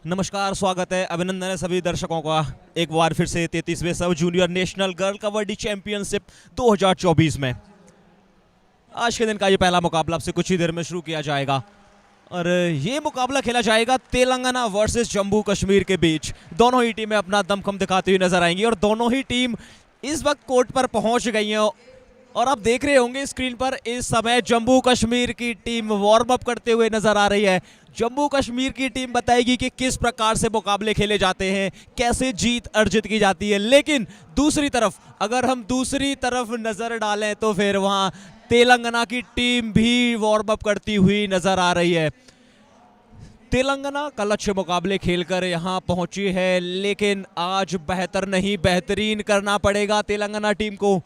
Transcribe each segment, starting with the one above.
नमस्कार, स्वागत है, अभिनंदन है सभी दर्शकों का एक बार फिर से 33वें sub junior national girl kabaddi championship 2024 में। आज के दिन का ये पहला मुकाबला आपसे कुछ ही देर में शुरू किया जाएगा और ये मुकाबला खेला जाएगा तेलंगाना वर्सेस जम्मू कश्मीर के बीच। दोनों ही टीमें अपना दमखम दिखाती हुई नजर आएंगी और दोनों ही टीम इस वक्त कोर्ट पर पहुंच गई हैं और आप देख रहे होंगे स्क्रीन पर इस समय जम्मू कश्मीर की टीम वार्म अप करते हुए नजर आ रही है। जम्मू कश्मीर की टीम बताएगी कि किस प्रकार से मुकाबले खेले जाते हैं, कैसे जीत अर्जित की जाती है। लेकिन दूसरी तरफ अगर हम दूसरी तरफ नजर डालें तो फिर वहां तेलंगाना की टीम भी वार्म अप करती हुई नजर आ रही है। तेलंगाना कल अच्छे मुकाबले खेलकर यहां पहुंची है, लेकिन आज बेहतर नहीं बेहतरीन करना पड़ेगा तेलंगाना टीम को।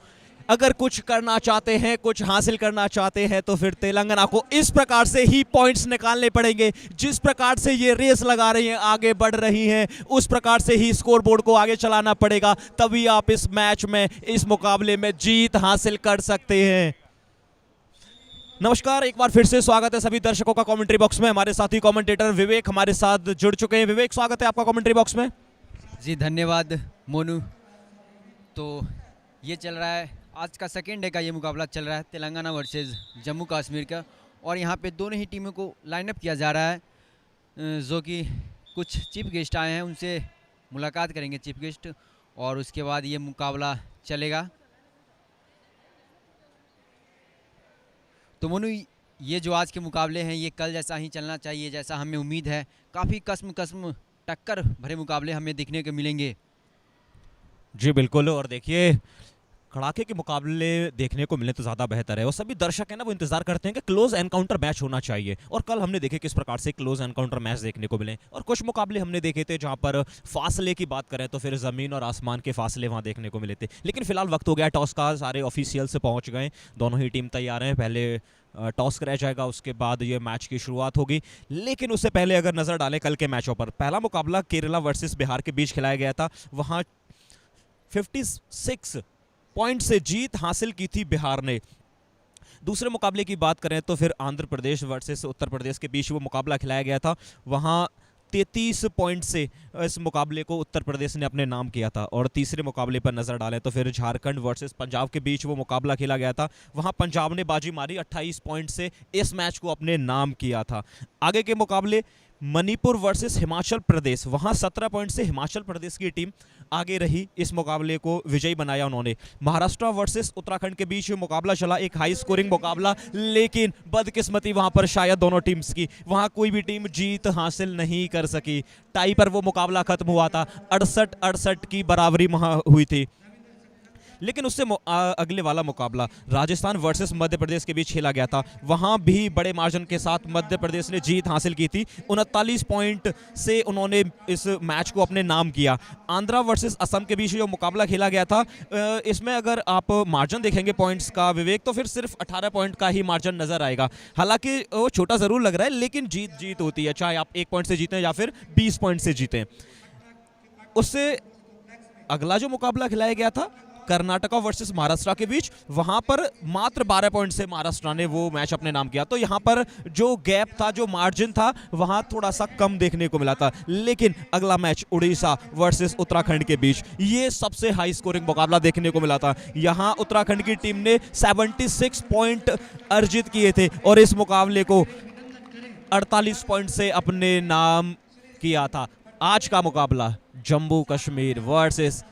अगर कुछ करना चाहते हैं, कुछ हासिल करना चाहते हैं तो फिर तेलंगाना को इस प्रकार से ही पॉइंट्स निकालने पड़ेंगे। जिस प्रकार से ये रेस लगा रही हैं, आगे बढ़ रही हैं, उस प्रकार से ही स्कोर बोर्ड को आगे चलाना पड़ेगा, तभी आप इस मैच में, इस मुकाबले में जीत हासिल कर सकते हैं। नमस्कार, एक बार फिर से स्वागत है सभी दर्शकों का कमेंट्री बॉक्स में। हमारे साथी कमेंटेटर विवेक हमारे साथ जुड़ चुके हैं। विवेक, स्वागत है आपका कमेंट्री बॉक्स में। जी धन्यवाद मोनू। तो ये चल रहा है आज का सेकेंड डे का ये मुकाबला चल रहा है तेलंगाना वर्सेस जम्मू कश्मीर का, और यहाँ पे दोनों ही टीमों को लाइनअप किया जा रहा है। जो कि कुछ चीफ गेस्ट आए हैं, उनसे मुलाकात करेंगे चीफ गेस्ट, और उसके बाद ये मुकाबला चलेगा। तो मोनू, ये जो आज के मुकाबले हैं ये कल जैसा ही चलना चाहिए जैसा हमें उम्मीद है। काफ़ी कस्म टक्कर भरे मुकाबले हमें देखने को मिलेंगे। जी बिल्कुल, और देखिए कड़ाके के मुकाबले देखने को मिले तो ज़्यादा बेहतर है और सभी दर्शक हैं ना, वो इंतजार करते हैं कि क्लोज एनकाउंटर मैच होना चाहिए। और कल हमने देखे किस प्रकार से क्लोज एनकाउंटर मैच देखने को मिले, और कुछ मुकाबले हमने देखे थे जहां पर फासले की बात करें तो फिर ज़मीन और आसमान के फासले वहां देखने को मिले थे। लेकिन फिलहाल वक्त हो गया टॉस का, सारे ऑफिशियल से पहुंच गए, दोनों ही टीम तैयार हैं। पहले टॉस कराया जाएगा, उसके बाद ये मैच की शुरुआत होगी। लेकिन उससे पहले अगर नज़र डालें कल के मैचों पर, पहला मुकाबला केरला वर्सेस बिहार के बीच खिलाया गया था। वहाँ 56 पॉइंट से जीत हासिल की थी बिहार ने। दूसरे मुकाबले की बात करें तो फिर आंध्र प्रदेश वर्सेस उत्तर प्रदेश के बीच वो मुकाबला खिलाया गया था। वहाँ 33 पॉइंट से इस मुकाबले को उत्तर प्रदेश ने अपने नाम किया था। और तीसरे मुकाबले पर नज़र डालें तो फिर झारखंड वर्सेस पंजाब के बीच वो मुकाबला खेला गया था। वहाँ पंजाब ने बाजी मारी, 28 पॉइंट से इस मैच को अपने नाम किया था। आगे के मुकाबले मणिपुर वर्सेस हिमाचल प्रदेश, वहाँ 17 पॉइंट से हिमाचल प्रदेश की टीम आगे रही, इस मुकाबले को विजयी बनाया उन्होंने। महाराष्ट्र वर्सेस उत्तराखंड के बीच मुकाबला चला, एक हाई स्कोरिंग मुकाबला, लेकिन बदकिस्मती वहाँ पर शायद दोनों टीम्स की, वहाँ कोई भी टीम जीत हासिल नहीं कर सकी। टाई पर वो मुकाबला खत्म हुआ था, 68-68 की बराबरी वहाँ हुई थी। लेकिन उससे अगले वाला मुकाबला राजस्थान वर्सेस मध्य प्रदेश के बीच खेला गया था। वहां भी बड़े मार्जिन के साथ मध्य प्रदेश ने जीत हासिल की थी, 39 पॉइंट से उन्होंने इस मैच को अपने नाम किया। आंध्रा वर्सेस असम के बीच जो मुकाबला खेला गया था, इसमें अगर आप मार्जिन देखेंगे पॉइंट्स का विवेक, तो फिर सिर्फ 18 पॉइंट का ही मार्जिन नजर आएगा। हालांकि वो छोटा जरूर लग रहा है, लेकिन जीत जीत होती है, चाहे आप 1 पॉइंट से जीतें या फिर 20 पॉइंट से जीतें। उससे अगला जो मुकाबला खिलाया गया था कर्नाटका वर्सेस महाराष्ट्र के बीच, वहां पर मात्र 12 पॉइंट से महाराष्ट्र ने वो मैच अपने नाम किया। तो यहां पर जो गैप था, जो मार्जिन था, वहां थोड़ा सा कम देखने को मिला था। लेकिन अगला मैच उड़ीसा वर्सेस उत्तराखंड के बीच, ये सबसे हाई स्कोरिंग मुकाबला देखने को मिला था। यहां उत्तराखंड की टीम ने 76 पॉइंट अर्जित किए थे और इस मुकाबले को 48 पॉइंट से अपने नाम किया था। आज का मुकाबला जम्मू कश्मीर वर्सेस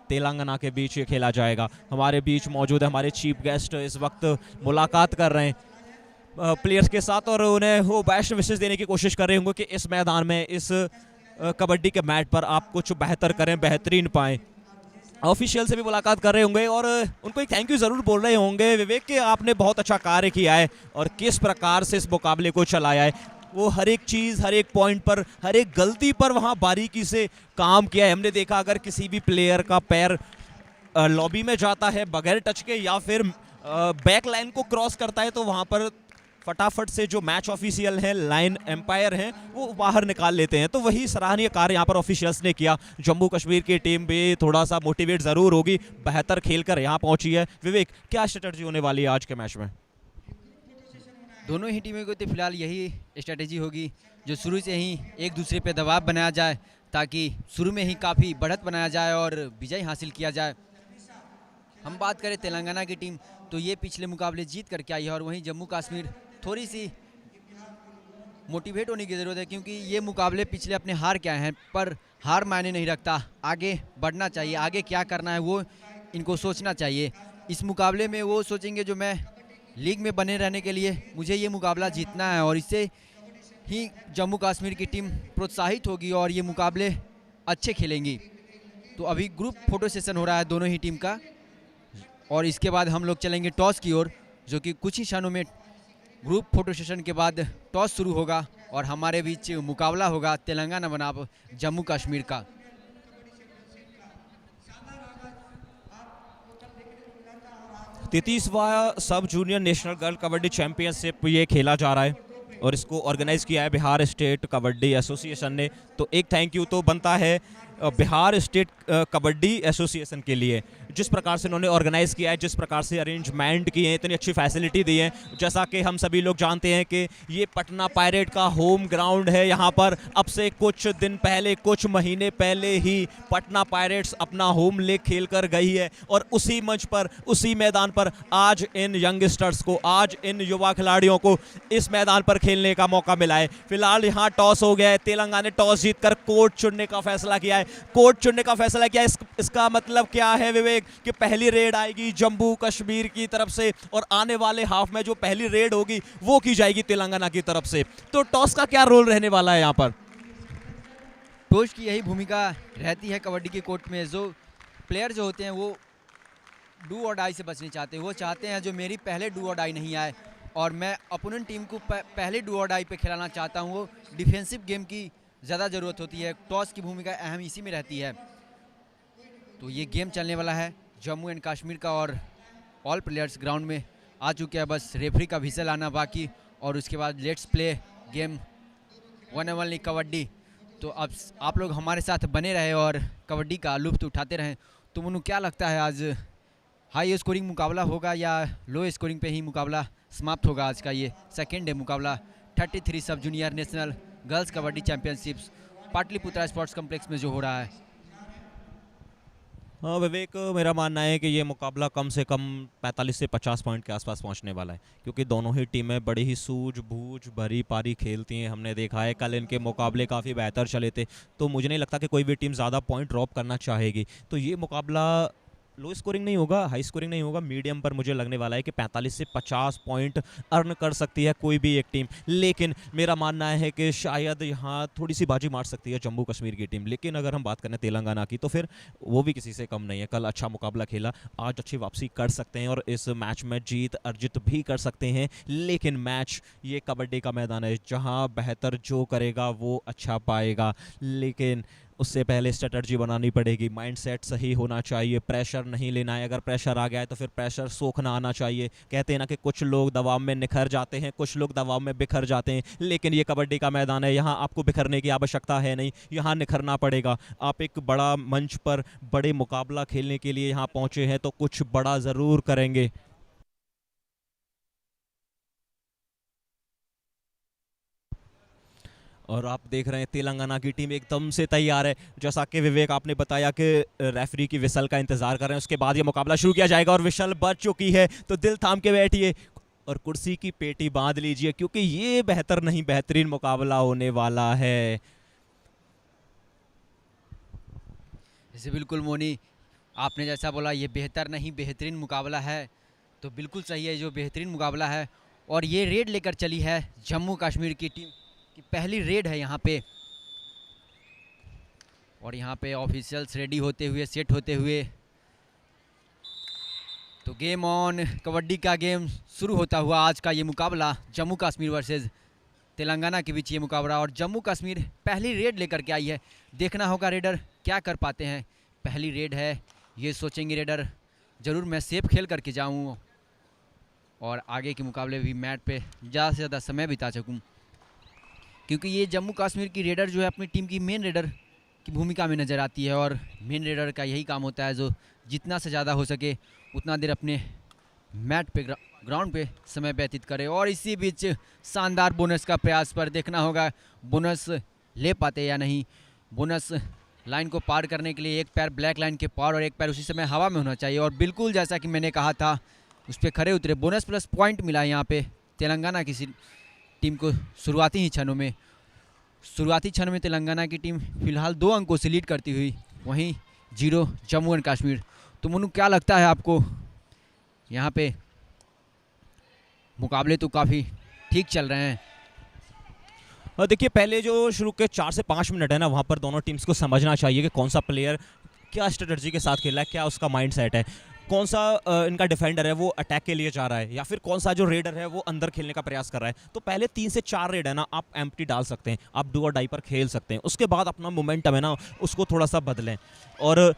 तेलंगाना के बीच ये खेला जाएगा। हमारे बीच मौजूद है हमारे चीफ गेस्ट, इस वक्त मुलाकात कर रहे हैं प्लेयर्स के साथ और उन्हें वो बेस्ट विशेष देने की कोशिश कर रहे होंगे कि इस मैदान में, इस कबड्डी के मैच पर आप कुछ बेहतर करें, बेहतरीन पाएं। ऑफिशियल से भी मुलाकात कर रहे होंगे और उनको एक थैंक यू ज़रूर बोल रहे होंगे विवेक कि आपने बहुत अच्छा कार्य किया है और किस प्रकार से इस मुकाबले को चलाया है। वो हर एक चीज़, हर एक पॉइंट पर, हर एक गलती पर वहाँ बारीकी से काम किया है। हमने देखा अगर किसी भी प्लेयर का पैर लॉबी में जाता है बगैर टच के या फिर बैक लाइन को क्रॉस करता है, तो वहाँ पर फटाफट से जो मैच ऑफिशियल हैं, लाइन एम्पायर हैं, वो बाहर निकाल लेते हैं। तो वही सराहनीय कार्य यहाँ पर ऑफिशियल्स ने किया। जम्मू कश्मीर की टीम भी थोड़ा सा मोटिवेट ज़रूर होगी, बेहतर खेलकर यहाँ पहुँची है। विवेक, क्या स्ट्रेटजी होने वाली है आज के मैच में? दोनों ही टीमों को तो फिलहाल यही स्ट्रेटेजी होगी, जो शुरू से ही एक दूसरे पे दबाव बनाया जाए, ताकि शुरू में ही काफ़ी बढ़त बनाया जाए और विजय हासिल किया जाए। हम बात करें तेलंगाना की टीम, तो ये पिछले मुकाबले जीत करके आई है, और वहीं जम्मू कश्मीर थोड़ी सी मोटिवेट होने की ज़रूरत है, क्योंकि ये मुकाबले पिछले अपने हार के आए हैं, पर हार मायने नहीं रखता, आगे बढ़ना चाहिए, आगे क्या करना है वो इनको सोचना चाहिए। इस मुकाबले में वो सोचेंगे जो मैं लीग में बने रहने के लिए मुझे ये मुकाबला जीतना है, और इससे ही जम्मू कश्मीर की टीम प्रोत्साहित होगी और ये मुकाबले अच्छे खेलेंगी। तो अभी ग्रुप फोटो सेशन हो रहा है दोनों ही टीम का, और इसके बाद हम लोग चलेंगे टॉस की ओर, जो कि कुछ ही क्षणों में ग्रुप फोटो सेशन के बाद टॉस शुरू होगा और हमारे बीच मुकाबला होगा तेलंगाना बनाम जम्मू कश्मीर का। तैंतीसवां sub junior national girl kabaddi championship ये खेला जा रहा है और इसको ऑर्गेनाइज किया है बिहार स्टेट कबड्डी एसोसिएशन ने। तो एक थैंक यू तो बनता है बिहार स्टेट कबड्डी एसोसिएशन के लिए, जिस प्रकार से उन्होंने ऑर्गेनाइज किया है, जिस प्रकार से अरेंजमेंट किए हैं, इतनी अच्छी फैसिलिटी दी है। जैसा कि हम सभी लोग जानते हैं कि ये पटना पायरेट का होम ग्राउंड है। यहाँ पर अब से कुछ दिन पहले, कुछ महीने पहले ही पटना पायरेट्स अपना होम लेग खेल कर गई है, और उसी मंच पर, उसी मैदान पर आज इन यंगस्टर्स को, आज इन युवा खिलाड़ियों को इस मैदान पर खेलने का मौका मिला है। फिलहाल यहाँ टॉस हो गया है, तेलंगाना ने टॉस जीतकर कोर्ट चुनने का फैसला किया है। कोर्ट चुनने का फैसला किया, इसका मतलब क्या है विवेक, कि पहली रेड आएगी जम्मू कश्मीर की तरफ से, और आने वाले हाफ में जो पहली रेड होगी वो की जाएगी तेलंगाना की तरफ से। तो टॉस का क्या रोल रहने वाला है यहाँ पर? टॉस की यही भूमिका रहती है कबड्डी के कोर्ट में। जो प्लेयर जो होते हैं वो डू और डाई से बचना चाहते हैं, वो चाहते हैं जो मेरी पहले डू और डाई नहीं आए, और मैं अपोनेंट टीम को पहले डू और डाई पे खिलाना चाहता हूँ। वो डिफेंसिव गेम की ज़्यादा ज़रूरत होती है, टॉस की भूमिका अहम इसी में रहती है। तो ये गेम चलने वाला है जम्मू एंड कश्मीर का, और ऑल प्लेयर्स ग्राउंड में आ चुके हैं, बस रेफरी का विसल आना बाकी, और उसके बाद let's play game one and only kabaddi. तो अब आप लोग हमारे साथ बने रहे और कबड्डी का लुत्फ़ उठाते रहें। तो मुन्नू, क्या लगता है आज हाई स्कोरिंग मुकाबला होगा या लो स्कोरिंग पे ही मुकाबला समाप्त होगा? आज का ये सेकेंड डे मुकाबला 33 sub junior national girls kabaddi championships Pataliputra sports complex में जो हो रहा है। हाँ विवेक, मेरा मानना है कि ये मुकाबला कम से कम 45 से 50 पॉइंट के आसपास पहुंचने वाला है, क्योंकि दोनों ही टीमें बड़ी ही सूझबूझ भरी पारी खेलती हैं। हमने देखा है कल इनके मुकाबले काफ़ी बेहतर चले थे, तो मुझे नहीं लगता कि कोई भी टीम ज़्यादा पॉइंट ड्रॉप करना चाहेगी। तो ये मुकाबला लो स्कोरिंग नहीं होगा, हाई स्कोरिंग नहीं होगा, मीडियम पर मुझे लगने वाला है कि 45 से 50 पॉइंट अर्न कर सकती है कोई भी एक टीम। लेकिन मेरा मानना है कि शायद यहाँ थोड़ी सी बाजी मार सकती है जम्मू कश्मीर की टीम। लेकिन अगर हम बात करें तेलंगाना की, तो फिर वो भी किसी से कम नहीं है। कल अच्छा मुकाबला खेला, आज अच्छी वापसी कर सकते हैं और इस मैच में जीत अर्जित भी कर सकते हैं। लेकिन मैच ये कबड्डी का मैदान है, जहाँ बेहतर जो करेगा वो अच्छा पाएगा। लेकिन उससे पहले स्ट्रेटजी बनानी पड़ेगी, माइंडसेट सही होना चाहिए, प्रेशर नहीं लेना है। अगर प्रेशर आ गया है तो फिर प्रेशर सोखना आना चाहिए। कहते हैं ना कि कुछ लोग दबाव में निखर जाते हैं, कुछ लोग दबाव में बिखर जाते हैं, लेकिन ये कबड्डी का मैदान है, यहाँ आपको बिखरने की आवश्यकता है नहीं, यहाँ निखरना पड़ेगा। आप एक बड़ा मंच पर बड़े मुकाबला खेलने के लिए यहाँ पहुँचे हैं, तो कुछ बड़ा ज़रूर करेंगे। और आप देख रहे हैं तेलंगाना की टीम एकदम से तैयार है। जैसा कि विवेक आपने बताया कि रेफरी की विसल का इंतजार कर रहे हैं, उसके बाद ये मुकाबला शुरू किया जाएगा और विसल बज चुकी है। तो दिल थाम के बैठिए और कुर्सी की पेटी बांध लीजिए, क्योंकि ये बेहतर नहीं बेहतरीन मुकाबला होने वाला है। जैसे बिल्कुल मोनी, आपने जैसा बोला ये बेहतर नहीं बेहतरीन मुकाबला है, तो बिल्कुल सही है, जो बेहतरीन मुकाबला है। और ये रेड लेकर चली है जम्मू कश्मीर की टीम की पहली रेड है यहाँ पे, और यहाँ पे ऑफिशियल्स रेडी होते हुए, सेट होते हुए, तो गेम ऑन, कबड्डी का गेम शुरू होता हुआ आज का ये मुकाबला जम्मू कश्मीर वर्सेस तेलंगाना के बीच ये मुकाबला। और जम्मू कश्मीर पहली रेड लेकर के आई है, देखना होगा रेडर क्या कर पाते हैं। पहली रेड है, ये सोचेंगे रेडर ज़रूर मैं सेफ खेल करके जाऊँ और आगे के मुकाबले भी मैट पे ज़्यादा से ज़्यादा समय बिता सकूँ, क्योंकि ये जम्मू कश्मीर की रेडर जो है अपनी टीम की मेन रेडर की भूमिका में नज़र आती है। और मेन रेडर का यही काम होता है, जो जितना से ज़्यादा हो सके उतना देर अपने मैट पे ग्राउंड पे समय व्यतीत करे। और इसी बीच शानदार बोनस का प्रयास, पर देखना होगा बोनस ले पाते या नहीं। बोनस लाइन को पार करने के लिए एक पैर ब्लैक लाइन के पार और एक पैर उसी समय हवा में होना चाहिए, और बिल्कुल जैसा कि मैंने कहा था उस पर खड़े उतरे। बोनस प्लस पॉइंट मिला यहाँ पे तेलंगाना की टीम को शुरुआती ही क्षणों में। शुरुआती क्षण में तेलंगाना की टीम फिलहाल 2 अंकों से लीड करती हुई, वहीं 0 जम्मू एंड कश्मीर। तो मुन्नू क्या लगता है आपको, यहाँ पे मुकाबले तो काफ़ी ठीक चल रहे हैं? देखिए, पहले जो शुरू के 4 से 5 मिनट है ना, वहाँ पर दोनों टीम्स को समझना चाहिए कि कौन सा प्लेयर क्या स्ट्रेटजी के साथ खेल रहा है, क्या उसका माइंड सेट है, कौन सा इनका डिफेंडर है वो अटैक के लिए जा रहा है, या फिर कौन सा जो रेडर है वो अंदर खेलने का प्रयास कर रहा है। तो पहले 3 से 4 रेड है ना, आप एम्प्टी डाल सकते हैं, आप डू और डाई पर खेल सकते हैं। उसके बाद अपना मोमेंटम है ना, उसको थोड़ा सा बदलें। और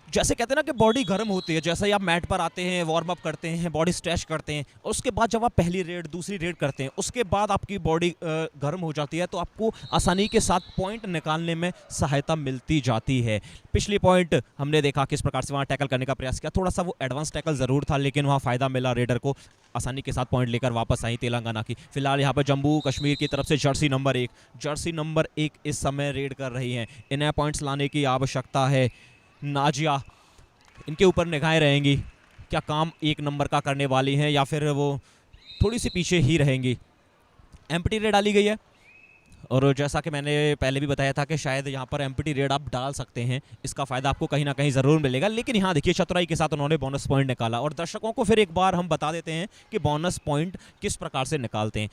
जैसे कहते हैं ना कि बॉडी गर्म होती है, जैसे ही आप मैट पर आते हैं, वार्म अप करते हैं, बॉडी स्ट्रेच करते हैं, और उसके बाद जब आप पहली रेड दूसरी रेड करते हैं, उसके बाद आपकी बॉडी गर्म हो जाती है, तो आपको आसानी के साथ पॉइंट निकालने में सहायता मिलती जाती है। पिछली पॉइंट हमने देखा किस प्रकार से वहाँ टैकल करने का प्रयास किया, थोड़ा सा वो एडवांस टैकल ज़रूर था, लेकिन वहाँ फ़ायदा मिला रेडर को, आसानी के साथ पॉइंट लेकर वापस आई तेलंगाना की। फिलहाल यहाँ पर जम्मू कश्मीर की तरफ से जर्सी नंबर 1 इस समय रेड कर रही हैं। इन्हें पॉइंट्स लाने की आवश्यकता है। नाजिया, इनके ऊपर निगाहें रहेंगी, क्या काम 1 नंबर का करने वाली हैं या फिर वो थोड़ी सी पीछे ही रहेंगी। एम्प्टी रेड डाली गई है, और जैसा कि मैंने पहले भी बताया था कि शायद यहाँ पर एम्प्टी रेड आप डाल सकते हैं, इसका फ़ायदा आपको कहीं ना कहीं ज़रूर मिलेगा। लेकिन यहाँ देखिए, चतुराई के साथ उन्होंने बोनस पॉइंट निकाला, और दर्शकों को फिर एक बार हम बता देते हैं कि बोनस पॉइंट किस प्रकार से निकालते हैं।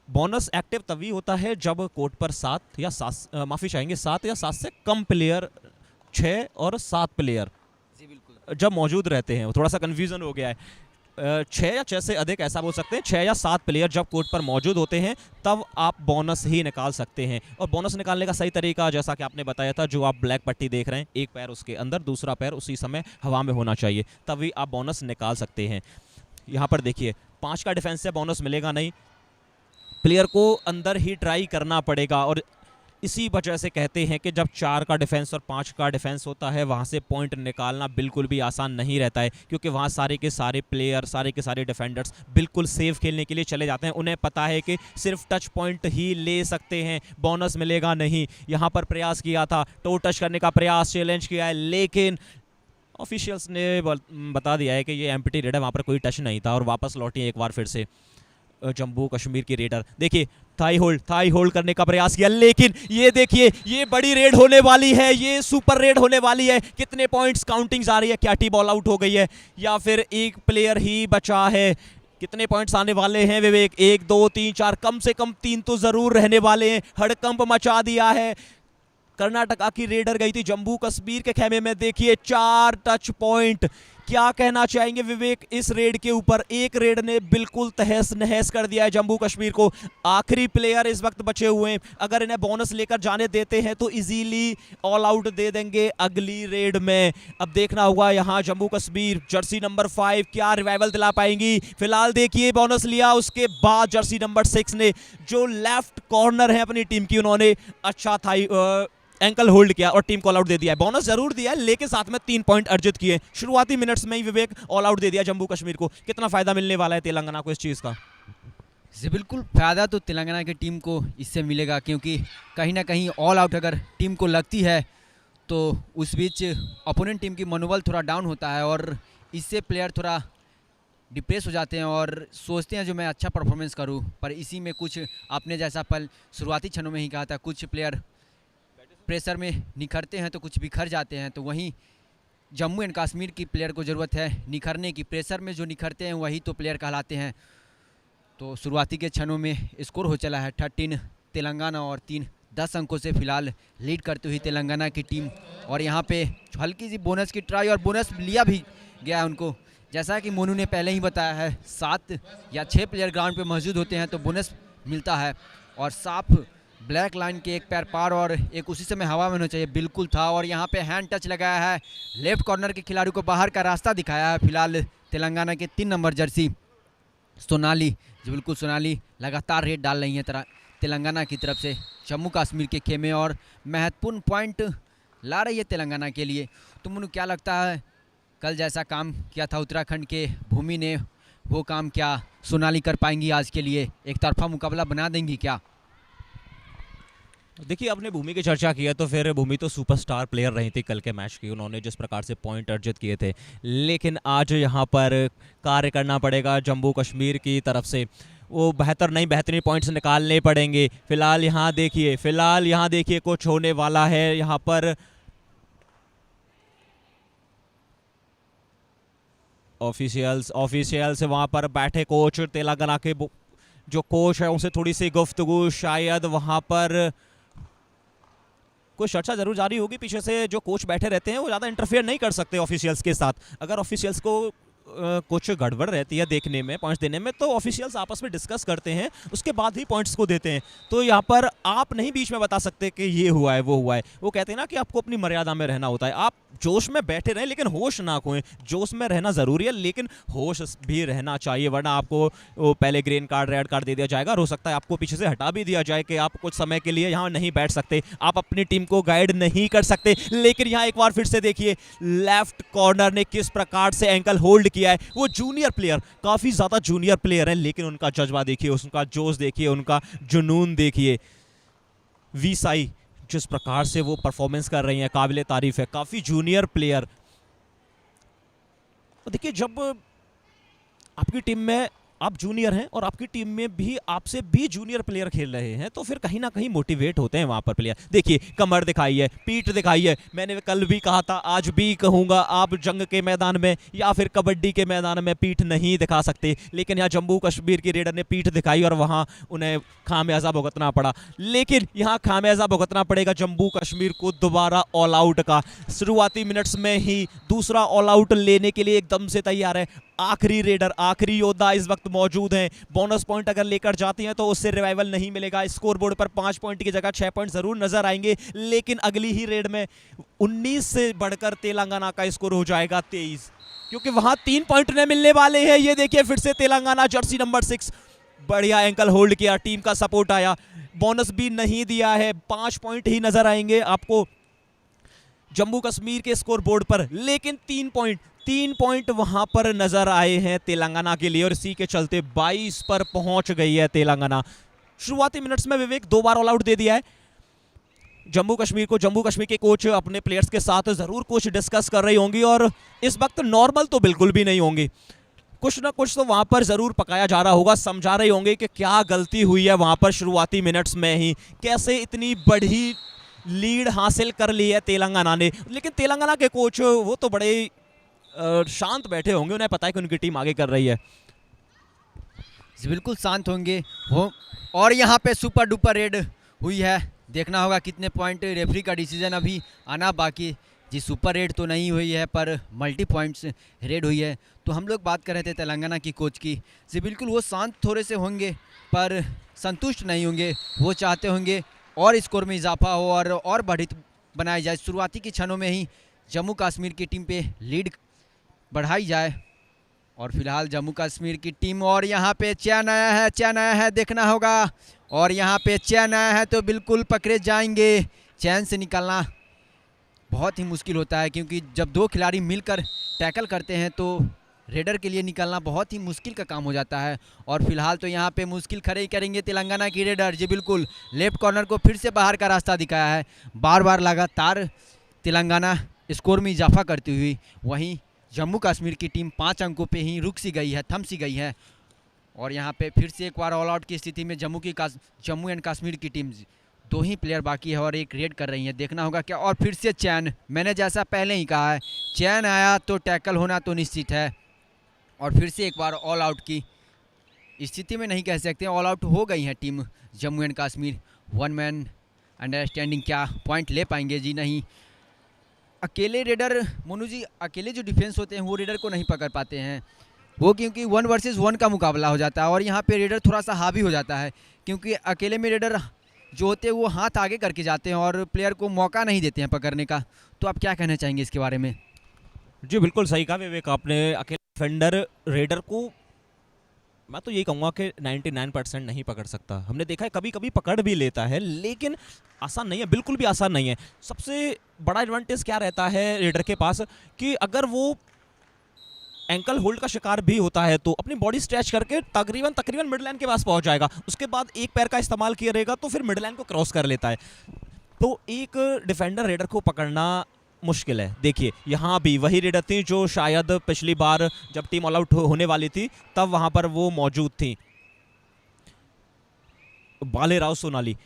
बोनस एक्टिव तभी होता है जब कोर्ट पर 7 या 7 से कम प्लेयर, 6 और 7 प्लेयर जी बिल्कुल जब मौजूद रहते हैं। थोड़ा सा कन्फ्यूज़न हो गया है, 6 या 6 से अधिक ऐसा बोल सकते हैं। 6 या 7 प्लेयर जब कोर्ट पर मौजूद होते हैं तब आप बोनस ही निकाल सकते हैं। और बोनस निकालने का सही तरीका जैसा कि आपने बताया था, जो आप ब्लैक पट्टी देख रहे हैं, एक पैर उसके अंदर, दूसरा पैर उसी समय हवा में होना चाहिए, तभी आप बोनस निकाल सकते हैं। यहाँ पर देखिए, 5 का डिफेंस से बोनस मिलेगा नहीं, प्लेयर को अंदर ही ट्राई करना पड़ेगा। और इसी वजह से कहते हैं कि जब 4 का डिफेंस और 5 का डिफेंस होता है, वहाँ से पॉइंट निकालना बिल्कुल भी आसान नहीं रहता है, क्योंकि वहाँ सारे के सारे प्लेयर, सारे के सारे डिफेंडर्स बिल्कुल सेफ खेलने के लिए चले जाते हैं। उन्हें पता है कि सिर्फ टच पॉइंट ही ले सकते हैं, बोनस मिलेगा नहीं। यहाँ पर प्रयास किया था, टो टच करने का प्रयास, चैलेंज किया है, लेकिन ऑफिशियल्स ने बता दिया है कि ये एम्प्टी रेड है, वहाँ पर कोई टच नहीं था, और वापस लौटी एक बार फिर से जम्मू कश्मीर की रेडर। देखिए, थाई होल्ड करने का प्रयास किया, लेकिन ये देखिए, ये बड़ी रेड होने वाली है, ये सुपर रेड होने वाली है। कितने पॉइंट्स काउंटिंग आ रही है, क्या टी बॉल आउट हो गई है या फिर एक प्लेयर ही बचा है? कितने पॉइंट्स आने वाले हैं विवेक? 1 2 3 4, कम से कम 3 तो जरूर रहने वाले हैं। हड़कंप मचा दिया है। कर्नाटका की रेडर गई थी जम्मू कश्मीर के खेमे में, देखिए 4 टच पॉइंट। क्या कहना चाहेंगे विवेक इस रेड के ऊपर? एक रेड ने बिल्कुल तहस नहस कर दिया है जम्मू कश्मीर को। आखिरी प्लेयर इस वक्त बचे हुए हैं, अगर इन्हें बोनस लेकर जाने देते हैं तो इजीली ऑल आउट दे देंगे अगली रेड में। अब देखना होगा यहाँ जम्मू कश्मीर जर्सी नंबर 5 क्या रिवाइवल दिला पाएंगी। फिलहाल देखिए, बोनस लिया, उसके बाद जर्सी नंबर 6 ने, जो लेफ्ट कॉर्नर है अपनी टीम की, उन्होंने अच्छा था एंकल होल्ड किया और टीम को ऑल आउट दे दिया है। बोनस जरूर दिया है, लेकिन साथ में 3 पॉइंट अर्जित किए शुरुआती मिनट्स में ही। विवेक, ऑल आउट दे दिया जम्मू कश्मीर को। कितना फायदा मिलने वाला है तेलंगाना को इस चीज़ का? जी बिल्कुल, फ़ायदा तो तेलंगाना की टीम को इससे मिलेगा, क्योंकि कहीं ना कहीं ऑल आउट अगर टीम को लगती है तो उस बीच अपोनेंट टीम की मनोबल थोड़ा डाउन होता है, और इससे प्लेयर थोड़ा डिप्रेस हो जाते हैं और सोचते हैं जो मैं अच्छा परफॉर्मेंस करूं। पर इसी में कुछ आपने जैसा पल शुरुआती क्षणों में ही कहा था, कुछ प्लेयर प्रेशर में निखरते हैं तो कुछ बिखर जाते हैं। तो वहीं जम्मू एंड कश्मीर की प्लेयर को ज़रूरत है निखरने की। प्रेशर में जो निखरते हैं वही तो प्लेयर कहलाते हैं। तो शुरुआती के क्षणों में स्कोर हो चला है 13 तेलंगाना और 3 10 अंकों से फिलहाल लीड करती हुई तेलंगाना की टीम। और यहाँ पे हल्की सी बोनस की ट्राई, और बोनस लिया भी गया है उनको। जैसा कि मोनू ने पहले ही बताया है, 7 या 6 प्लेयर ग्राउंड पे मौजूद होते हैं तो बोनस मिलता है। और साफ ब्लैक लाइन के एक पैर पार और एक उसी समय हवा में होना चाहिए, बिल्कुल था। और यहाँ पे हैंड टच लगाया है, लेफ्ट कॉर्नर के खिलाड़ी को बाहर का रास्ता दिखाया है। फिलहाल तेलंगाना के 3 नंबर जर्सी सोनाली, जी बिल्कुल सोनाली लगातार रेड डाल रही है तेलंगाना की तरफ से जम्मू कश्मीर के खेमे, और महत्वपूर्ण पॉइंट ला रही है तेलंगाना के लिए। तो मुझे क्या लगता है कल जैसा काम किया था उत्तराखंड के भूमि ने, वो काम क्या सोनाली कर पाएंगी आज के लिए? एक तरफा मुकाबला बना देंगी क्या? देखिए, आपने भूमि की चर्चा की है तो फिर भूमि तो सुपरस्टार प्लेयर रही थी कल के मैच की। उन्होंने जिस प्रकार से पॉइंट अर्जित किए थे, लेकिन आज यहाँ पर कार्य करना पड़ेगा जम्मू कश्मीर की तरफ से। वो बेहतर नहीं, बेहतरीन पॉइंट्स निकालने पड़ेंगे। फिलहाल यहाँ देखिए कुछ होने वाला है यहाँ पर। ऑफिशियल्स वहाँ पर बैठे, कोच तेलंगाना के जो कोच है उनसे थोड़ी सी गुफ्तगू, शायद वहाँ पर कुछ चर्चा जरूर जारी होगी। पीछे से जो कोच बैठे रहते हैं वो ज़्यादा इंटरफेयर नहीं कर सकते ऑफिशियल्स के साथ। अगर ऑफिशियल्स को कुछ गड़बड़ रहती है देखने में, पॉइंट्स देने में, तो ऑफिशियल्स आपस में डिस्कस करते हैं, उसके बाद ही पॉइंट्स को देते हैं। तो यहाँ पर आप नहीं बीच में बता सकते कि ये हुआ है वो हुआ है। वो कहते हैं ना कि आपको अपनी मर्यादा में रहना होता है। आप जोश में बैठे रहें लेकिन होश ना खोएं। जोश में रहना ज़रूरी है लेकिन होश भी रहना चाहिए, वरना आपको वो पहले ग्रीन कार्ड, रेड कार्ड दे दिया जाएगा और हो सकता है आपको पीछे से हटा भी दिया जाए कि आप कुछ समय के लिए यहाँ नहीं बैठ सकते, आप अपनी टीम को गाइड नहीं कर सकते। लेकिन यहाँ एक बार फिर से देखिए लेफ्ट कॉर्नर ने किस प्रकार से एंकल होल्ड किया है। वो जूनियर प्लेयर, काफ़ी ज़्यादा जूनियर प्लेयर हैं, लेकिन उनका जज्बा देखिए, उनका जोश देखिए, उनका जुनून देखिए। वी साई जिस प्रकार से वो परफॉर्मेंस कर रही हैं, काबिले तारीफ है। काफ़ी जूनियर प्लेयर। देखिए, जब आपकी टीम में आप जूनियर हैं और आपकी टीम में भी आपसे भी जूनियर प्लेयर खेल रहे हैं, तो फिर कहीं ना कहीं मोटिवेट होते हैं वहां पर प्लेयर। देखिए, कमर दिखाई है, पीठ दिखाई है। मैंने कल भी कहा था, आज भी कहूंगा, आप जंग के मैदान में या फिर कबड्डी के मैदान में पीठ नहीं दिखा सकते, लेकिन यहाँ जम्मू कश्मीर की रेडर ने पीठ दिखाई और वहां उन्हें खामियाजा भुगतना पड़ा। लेकिन यहाँ खामियाजा भुगतना पड़ेगा जम्मू कश्मीर को दोबारा ऑल आउट का। शुरुआती मिनट्स में ही दूसरा ऑल आउट लेने के लिए एकदम से तैयार है। आखिरी रेडर, आखिरी योद्धा इस वक्त मौजूद हैं। बोनस पॉइंट अगर लेकर जाती हैं तो उससे रिवाइवल नहीं मिलेगा। स्कोर बोर्ड पर 5 पॉइंट की जगह 6 पॉइंट जरूर नजर आएंगे, लेकिन अगली ही रेड में 19 से बढ़कर तेलंगाना का स्कोर हो जाएगा 23, क्योंकि वहां 3 पॉइंट ने मिलने वाले हैं। ये देखिए फिर से तेलंगाना, जर्सी नंबर 6, बढ़िया एंकल होल्ड किया, टीम का सपोर्ट आया, बोनस भी नहीं दिया है। 5 पॉइंट ही नजर आएंगे आपको जम्मू कश्मीर के स्कोर बोर्ड पर, लेकिन 3 पॉइंट वहां पर नजर आए हैं तेलंगाना के लिए और इसी के चलते 22 पर पहुंच गई है तेलंगाना। शुरुआती मिनट्स में विवेक 2 बार ऑल आउट दे दिया है जम्मू कश्मीर को। जम्मू कश्मीर के कोच अपने प्लेयर्स के साथ जरूर कुछ डिस्कस कर रही होंगी और इस वक्त नॉर्मल तो बिल्कुल भी नहीं होंगी। कुछ ना कुछ तो वहां पर जरूर पकाया जा रहा होगा, समझा रहे होंगे कि क्या गलती हुई है वहां पर शुरुआती मिनट्स में ही, कैसे इतनी बड़ी लीड हासिल कर ली है तेलंगाना ने। लेकिन तेलंगाना के कोच वो तो बड़े शांत बैठे होंगे, उन्हें पता है कि उनकी टीम आगे कर रही है। बिल्कुल शांत होंगे वो। और यहाँ पे सुपर डुपर रेड हुई है, देखना होगा कितने पॉइंट। रेफरी का डिसीजन अभी आना बाकी। जी, सुपर रेड तो नहीं हुई है पर मल्टी पॉइंट्स रेड हुई है। तो हम लोग बात कर रहे थे तेलंगाना की कोच की। जी बिल्कुल, वो शांत थोड़े से होंगे पर संतुष्ट नहीं होंगे। वो चाहते होंगे और स्कोर में इजाफा हो और बढ़ित बनाया जाए। शुरुआती के क्षणों में ही जम्मू कश्मीर की टीम पे लीड बढ़ाई जाए। और फिलहाल जम्मू कश्मीर की टीम, और यहाँ पे चैन आया है, देखना होगा। और यहाँ पे चैन आया है तो बिल्कुल पकड़े जाएंगे। चैन से निकलना बहुत ही मुश्किल होता है, क्योंकि जब 2 खिलाड़ी मिलकर टैकल करते हैं तो रेडर के लिए निकलना बहुत ही मुश्किल का काम हो जाता है। और फिलहाल तो यहाँ पे मुश्किल खड़े ही करेंगे तेलंगाना की रेडर। जी बिल्कुल, लेफ्ट कॉर्नर को फिर से बाहर का रास्ता दिखाया है। बार बार लगातार तेलंगाना स्कोर में इजाफा करती हुई, वहीं जम्मू कश्मीर की टीम 5 अंकों पे ही रुक सी गई है, थम सी गई है। और यहाँ पे फिर से एक बार ऑल आउट की स्थिति में जम्मू एंड कश्मीर की टीम 2 ही प्लेयर बाकी है और एक रेड कर रही है, देखना होगा क्या। और फिर से चैन, मैंने जैसा पहले ही कहा है, चैन आया तो टैकल होना तो निश्चित है। और फिर से एक बार ऑल आउट की स्थिति में नहीं कह सकते, ऑल आउट हो गई है team Jammu and Kashmir. 1 man understanding, क्या पॉइंट ले पाएंगे? जी नहीं। अकेले रेडर, मोनू जी, अकेले जो डिफेंस होते हैं वो रेडर को नहीं पकड़ पाते हैं वो, क्योंकि 1 वर्सेस 1 का मुकाबला हो जाता है। और यहाँ पे रेडर थोड़ा सा हावी हो जाता है, क्योंकि अकेले में रेडर जो होते हैं वो हाथ आगे करके जाते हैं और प्लेयर को मौका नहीं देते हैं पकड़ने का। तो आप क्या कहना चाहेंगे इसके बारे में? जी बिल्कुल सही कहा विवेक आपने। अकेले डिफेंडर रेडर को मैं तो यही कहूँगा कि 99% नहीं पकड़ सकता। हमने देखा है कभी कभी पकड़ भी लेता है, लेकिन आसान नहीं है, बिल्कुल भी आसान नहीं है। सबसे बड़ा एडवांटेज क्या रहता है रेडर के पास कि अगर वो एंकल होल्ड का शिकार भी होता है तो अपनी बॉडी स्ट्रेच करके तकरीबन मिड लाइन के पास पहुंच जाएगा, उसके बाद एक पैर का इस्तेमाल करेगा तो फिर मिड लाइन को क्रॉस कर लेता है। तो एक डिफेंडर रेडर को पकड़ना मुश्किल है। देखिए यहाँ भी वही रेडर थी जो शायद पिछली बार जब टीम ऑल आउट होने वाली थी तब वहां पर वो मौजूद थी, बालेराव सोनाली,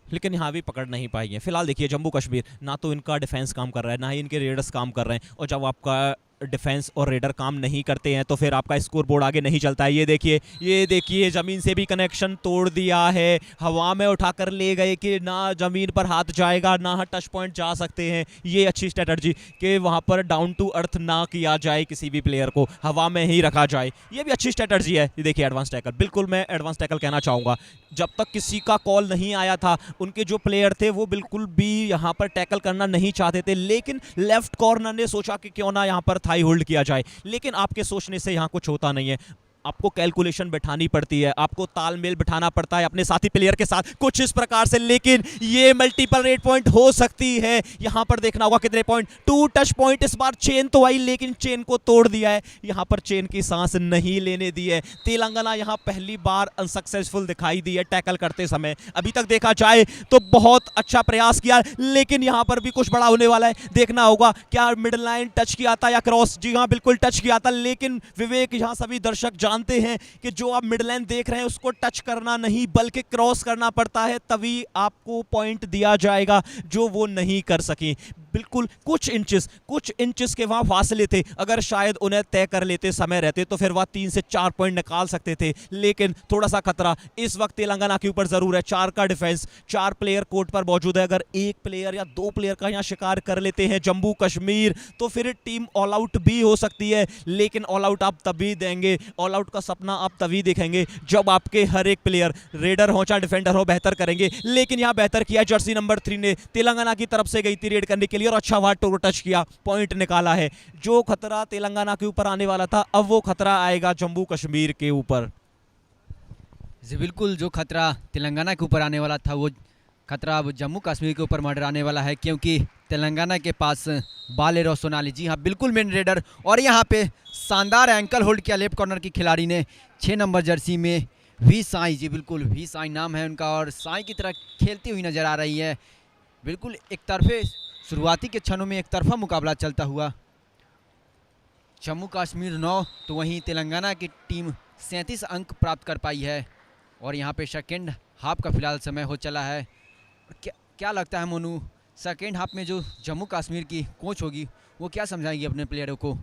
लेकिन यहाँ भी पकड़ नहीं पाई है। फिलहाल देखिए जम्मू कश्मीर ना तो इनका डिफेंस काम कर रहा है ना ही इनके रेडर्स काम कर रहे हैं, और जब आपका डिफेंस और रेडर काम नहीं करते हैं तो फिर आपका स्कोर बोर्ड आगे नहीं चलता है। ये देखिए ज़मीन से भी कनेक्शन तोड़ दिया है, हवा में उठाकर ले गए कि ना ज़मीन पर हाथ जाएगा ना टच पॉइंट जा सकते हैं। ये अच्छी स्ट्रेटजी कि वहाँ पर डाउन टू अर्थ ना किया जाए, किसी भी प्लेयर को हवा में ही रखा जाए, ये भी अच्छी स्ट्रेटजी है। ये देखिए एडवांस टैकल, बिल्कुल मैं एडवांस टैकल कहना चाहूँगा। जब तक किसी का कॉल नहीं आया था उनके जो प्लेयर थे वो बिल्कुल भी यहाँ पर टैकल करना नहीं चाहते थे, लेकिन लेफ्ट कॉर्नर ने सोचा कि क्यों ना यहाँ पर थाई होल्ड किया जाए, लेकिन आपके सोचने से यहाँ कुछ होता नहीं है। आपको कैलकुलेशन बिठानी पड़ती है, आपको तालमेल बिठाना पड़ता है अपने साथी प्लेयर के साथ कुछ इस प्रकार से, लेकिन ये मल्टीपल रेड पॉइंट हो सकती है। यहां पर देखना होगा कितने पॉइंट, 2 टच पॉइंट। इस बार चेन तो आई लेकिन चेन को तोड़ दिया है, यहां पर चेन की सांस नहीं लेने दी है। तेलंगाना यहां पहली बार अनसक्सेसफुल दिखाई दी है टैकल करते समय। अभी तक देखा जाए तो बहुत अच्छा प्रयास किया, लेकिन यहां पर भी कुछ बड़ा होने वाला है। देखना होगा क्या मिडल लाइन टच किया था या क्रॉस। जी हाँ बिल्कुल टच किया था, लेकिन विवेक यहां सभी दर्शक जानते हैं कि जो आप मिड लाइन देख रहे हैं उसको टच करना नहीं बल्कि क्रॉस करना पड़ता है, तभी आपको पॉइंट दिया जाएगा, जो वो नहीं कर सकी। बिल्कुल कुछ इंचेस के वहां फासले थे, अगर शायद उन्हें तय कर लेते समय रहते तो फिर वह 3 से 4 पॉइंट निकाल सकते थे, लेकिन थोड़ा सा खतरा इस वक्त तेलंगाना के ऊपर जरूर है। 4 का डिफेंस, 4 प्लेयर कोर्ट पर मौजूद है। अगर 1 प्लेयर या 2 प्लेयर का यहां शिकार कर लेते हैं जम्मू कश्मीर तो फिर टीम ऑल आउट भी हो सकती है, लेकिन ऑल आउट आप तभी देंगे, ऑल आउट का सपना आप तभी देखेंगे जब आपके हर एक प्लेयर रेडर हो चाहे डिफेंडर हो बेहतर करेंगे। लेकिन यहां बेहतर किया जर्सी नंबर 3 ने, तेलंगाना की तरफ से गई थी रेड करने के लिए और अच्छा वहां टोरो टच किया, पॉइंट निकाला है। जो खतरा तेलंगाना के ऊपर आने वाला था अब वो खतरा आएगा जम्मू कश्मीर के ऊपर। जी बिल्कुल, जो खतरा तेलंगाना के ऊपर आने वाला था वो खतरा अब जम्मू कश्मीर के ऊपर मंडराने वाला है, क्योंकि तेलंगाना के पास बालेराव सोनाली, जी हाँ बिल्कुल मेन रेडर, और यहाँ पे शानदार एंकल होल्ड किया लेफ्ट कॉर्नर की खिलाड़ी ने 6 नंबर जर्सी में वी साई। जी बिल्कुल वी साई नाम है उनका और साई की तरह खेलती हुई नजर आ रही है। बिल्कुल एक तरफे शुरुआती के क्षणों में एक तरफा मुकाबला चलता हुआ, जम्मू कश्मीर 9 तो वहीं तेलंगाना की टीम 37 अंक प्राप्त कर पाई है। और यहाँ पे सेकेंड हाफ का फिलहाल समय हो चला है। क्या लगता है मोनू, सेकेंड हाफ में जो जम्मू कश्मीर की कोच होगी वो क्या समझाएगी अपने प्लेयरों को?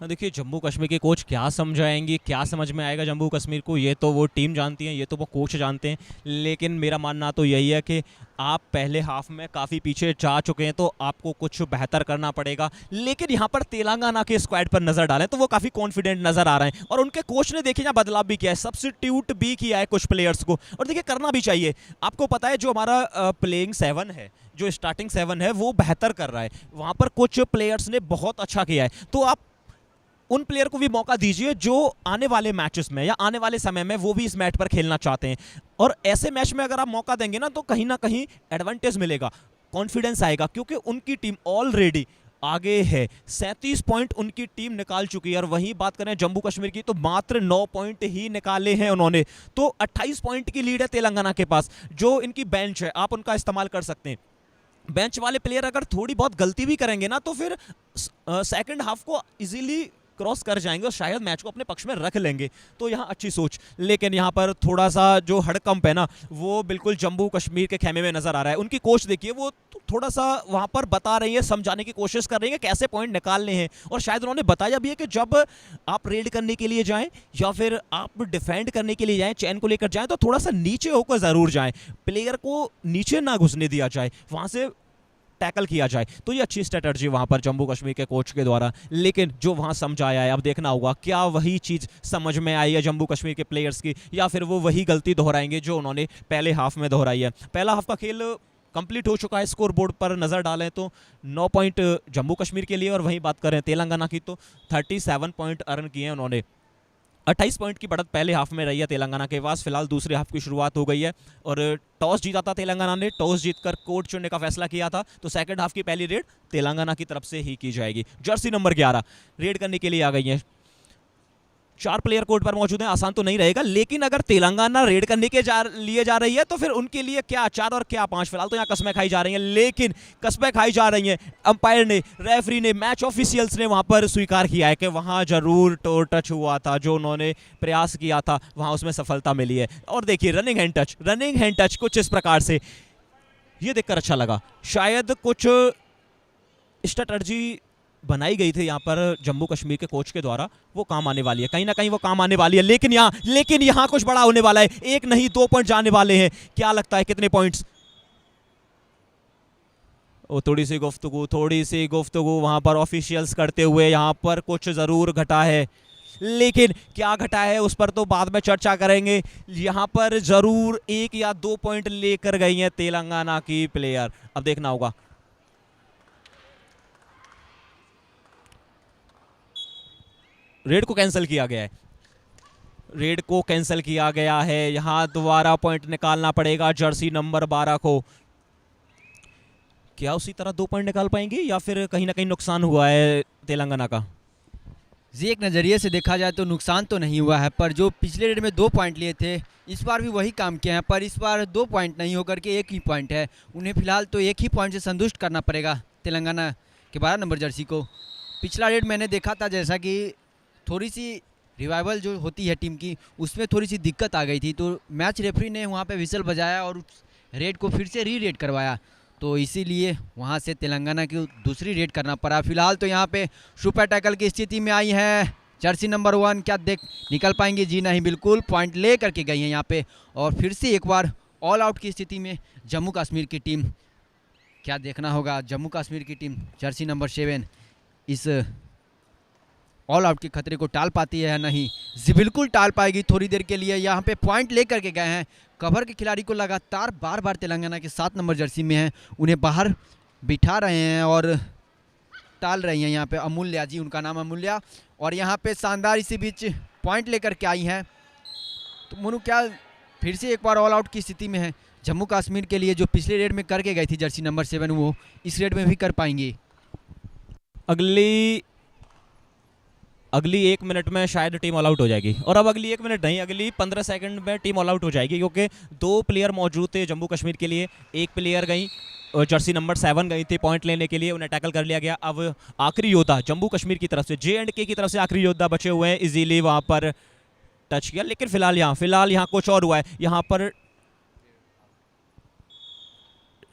देखिए जम्मू कश्मीर के कोच क्या समझाएंगे, क्या समझ में आएगा जम्मू कश्मीर को, ये तो वो टीम जानती है, ये तो वो कोच जानते हैं। लेकिन मेरा मानना तो यही है कि आप पहले हाफ में काफ़ी पीछे जा चुके हैं तो आपको कुछ बेहतर करना पड़ेगा। लेकिन यहाँ पर तेलंगाना के स्क्वाड पर नज़र डालें तो वो काफ़ी कॉन्फिडेंट नज़र आ रहे हैं, और उनके कोच ने देखिए बदलाव भी किया है, सब्स्टिट्यूट भी किया है कुछ प्लेयर्स को, और देखिए करना भी चाहिए। आपको पता है जो हमारा प्लेइंग 7 है, जो स्टार्टिंग 7 है वो बेहतर कर रहा है, वहाँ पर कुछ प्लेयर्स ने बहुत अच्छा किया है, तो आप उन प्लेयर को भी मौका दीजिए जो आने वाले मैचेस में या आने वाले समय में वो भी इस मैच पर खेलना चाहते हैं। और ऐसे मैच में अगर आप मौका देंगे ना तो कहीं ना कहीं एडवांटेज मिलेगा, कॉन्फिडेंस आएगा, क्योंकि उनकी टीम ऑलरेडी आगे है, 37 पॉइंट उनकी टीम निकाल चुकी है। और वहीं बात करें जम्मू कश्मीर की तो मात्र 9 पॉइंट ही निकाले हैं उन्होंने, तो 28 पॉइंट की लीड है तेलंगाना के पास। जो इनकी बेंच है आप उनका इस्तेमाल कर सकते हैं, बेंच वाले प्लेयर अगर थोड़ी बहुत गलती भी करेंगे ना तो फिर सेकंड हाफ को इजीली क्रॉस कर जाएंगे और शायद मैच को अपने पक्ष में रख लेंगे, तो यहाँ अच्छी सोच। लेकिन यहाँ पर थोड़ा सा जो हड़कंप है ना वो बिल्कुल जम्मू कश्मीर के खेमे में नजर आ रहा है। उनकी कोच देखिए वो थोड़ा सा वहाँ पर बता रही है, समझाने की कोशिश कर रही है कैसे पॉइंट निकालने हैं, और शायद उन्होंने बताया भी है कि जब आप रेड करने के लिए जाएं या फिर आप डिफेंड करने के लिए जाएं, चैन को लेकर जाएं, तो थोड़ा सा नीचे होकर जरूर जाएं, प्लेयर को नीचे ना घुसने दिया जाए, वहाँ से टैकल किया जाए। तो ये अच्छी स्ट्रेटजी वहां पर जम्मू कश्मीर के कोच के द्वारा, लेकिन जो वहां समझाया है अब देखना होगा क्या वही चीज समझ में आई है जम्मू कश्मीर के प्लेयर्स की, या फिर वो वही गलती दोहराएंगे जो उन्होंने पहले हाफ में दोहराई है। पहला हाफ का खेल कंप्लीट हो चुका है, स्कोर बोर्ड पर नजर डालें तो 9 पॉइंट जम्मू कश्मीर के लिए, और वहीं बात करें तेलंगाना की तो 37 पॉइंट अर्न किए हैं उन्होंने। 28 पॉइंट की बढ़त पहले हाफ में रही है तेलंगाना के पास। फिलहाल दूसरे हाफ की शुरुआत हो गई है और टॉस जीता था तेलंगाना ने। टॉस जीतकर कोर्ट चुनने का फैसला किया था, तो सेकंड हाफ की पहली रेड तेलंगाना की तरफ से ही की जाएगी। जर्सी नंबर 11 रेड करने के लिए आ गई है। 4 प्लेयर कोर्ट पर मौजूद हैं। आसान तो नहीं रहेगा, लेकिन अगर तेलंगाना रेड करने के लिए जा रही है तो फिर उनके लिए क्या 4 और क्या 5। फिलहाल तो यहाँ कस्में खाई जा रही हैं, लेकिन कस्में खाई जा रही हैं। अंपायर ने, रेफरी ने, मैच ऑफिशियल्स ने वहां पर स्वीकार किया है कि वहां जरूर टो टच हुआ था, जो उन्होंने प्रयास किया था वहां उसमें सफलता मिली है। और देखिए रनिंग हैंड टच कुछ इस प्रकार से, ये देखकर अच्छा लगा। शायद कुछ स्ट्रैटेजी बनाई गई थी यहाँ पर जम्मू कश्मीर के कोच के द्वारा, वो काम आने वाली है, कहीं ना कहीं वो काम आने वाली है। लेकिन यहाँ कुछ बड़ा होने वाला है। 1 नहीं 2 पॉइंट जाने वाले हैं। क्या लगता है कितने पॉइंट्स? थोड़ी सी गुफ्तगू वहां पर ऑफिशियल्स करते हुए, यहाँ पर कुछ जरूर घटा है, लेकिन क्या घटा है उस पर तो बाद में चर्चा करेंगे। यहाँ पर जरूर 1 या 2 पॉइंट लेकर गई हैं तेलंगाना की प्लेयर। अब देखना होगा। रेड को कैंसिल किया गया है। यहां दोबारा पॉइंट निकालना पड़ेगा जर्सी नंबर 12 को। क्या उसी तरह 2 पॉइंट निकाल पाएंगे या फिर कहीं ना कहीं नुकसान हुआ है तेलंगाना का? जी, एक नज़रिए से देखा जाए तो नुकसान तो नहीं हुआ है, पर जो पिछले रेड में 2 पॉइंट लिए थे इस बार भी वही काम किए हैं, पर इस बार 2 पॉइंट नहीं होकर के 1 ही पॉइंट है। उन्हें फिलहाल तो 1 ही पॉइंट से संतुष्ट करना पड़ेगा तेलंगाना के 12 नंबर जर्सी को। पिछला रेड मैंने देखा था जैसा कि थोड़ी सी रिवाइवल जो होती है टीम की, उसमें थोड़ी सी दिक्कत आ गई थी, तो मैच रेफरी ने वहाँ पे विसल बजाया और उस रेड को फिर से री-रेड करवाया, तो इसीलिए वहाँ से तेलंगाना की दूसरी रेड करना पड़ा। फिलहाल तो यहाँ पे सुपर टैकल की स्थिति में आई है जर्सी नंबर 1। क्या निकल पाएंगे? जी नहीं, बिल्कुल पॉइंट ले करके गई हैं यहाँ पे। और फिर से एक बार ऑल आउट की स्थिति में जम्मू कश्मीर की टीम। क्या देखना होगा, जम्मू कश्मीर की टीम जर्सी नंबर 7 इस ऑल आउट के खतरे को टाल पाती है या नहीं? जी बिल्कुल टाल पाएगी थोड़ी देर के लिए। यहाँ पे पॉइंट लेकर के गए हैं। कवर के खिलाड़ी को लगातार बार तेलंगाना के 7 नंबर जर्सी में हैं, उन्हें बाहर बिठा रहे हैं और टाल रही हैं यहाँ पे अमूल्या जी, उनका नाम अमूल्या। और यहाँ पे शानदार इसी बीच पॉइंट लेकर के आई हैं। तो मोनू, क्या फिर से एक बार ऑल आउट की स्थिति में है जम्मू कश्मीर के लिए? जो पिछले रेड में करके गई थी जर्सी नंबर 7, वो इस रेड में भी कर पाएंगी? अगली 1 मिनट में शायद टीम ऑल आउट हो जाएगी। और अब अगली 1 मिनट नहीं, अगली 15 सेकंड में टीम ऑल आउट हो जाएगी, क्योंकि 2 प्लेयर मौजूद थे जम्मू कश्मीर के लिए। 1 प्लेयर गई, जर्सी नंबर 7 गई थी पॉइंट लेने के लिए, उन्हें टैकल कर लिया गया। अब आखिरी योद्धा जम्मू कश्मीर की तरफ से, J&K की तरफ से आखिरी योद्धा बचे हुए हैं। इजीली वहां पर टच किया, लेकिन फिलहाल यहाँ कुछ और हुआ है। यहाँ पर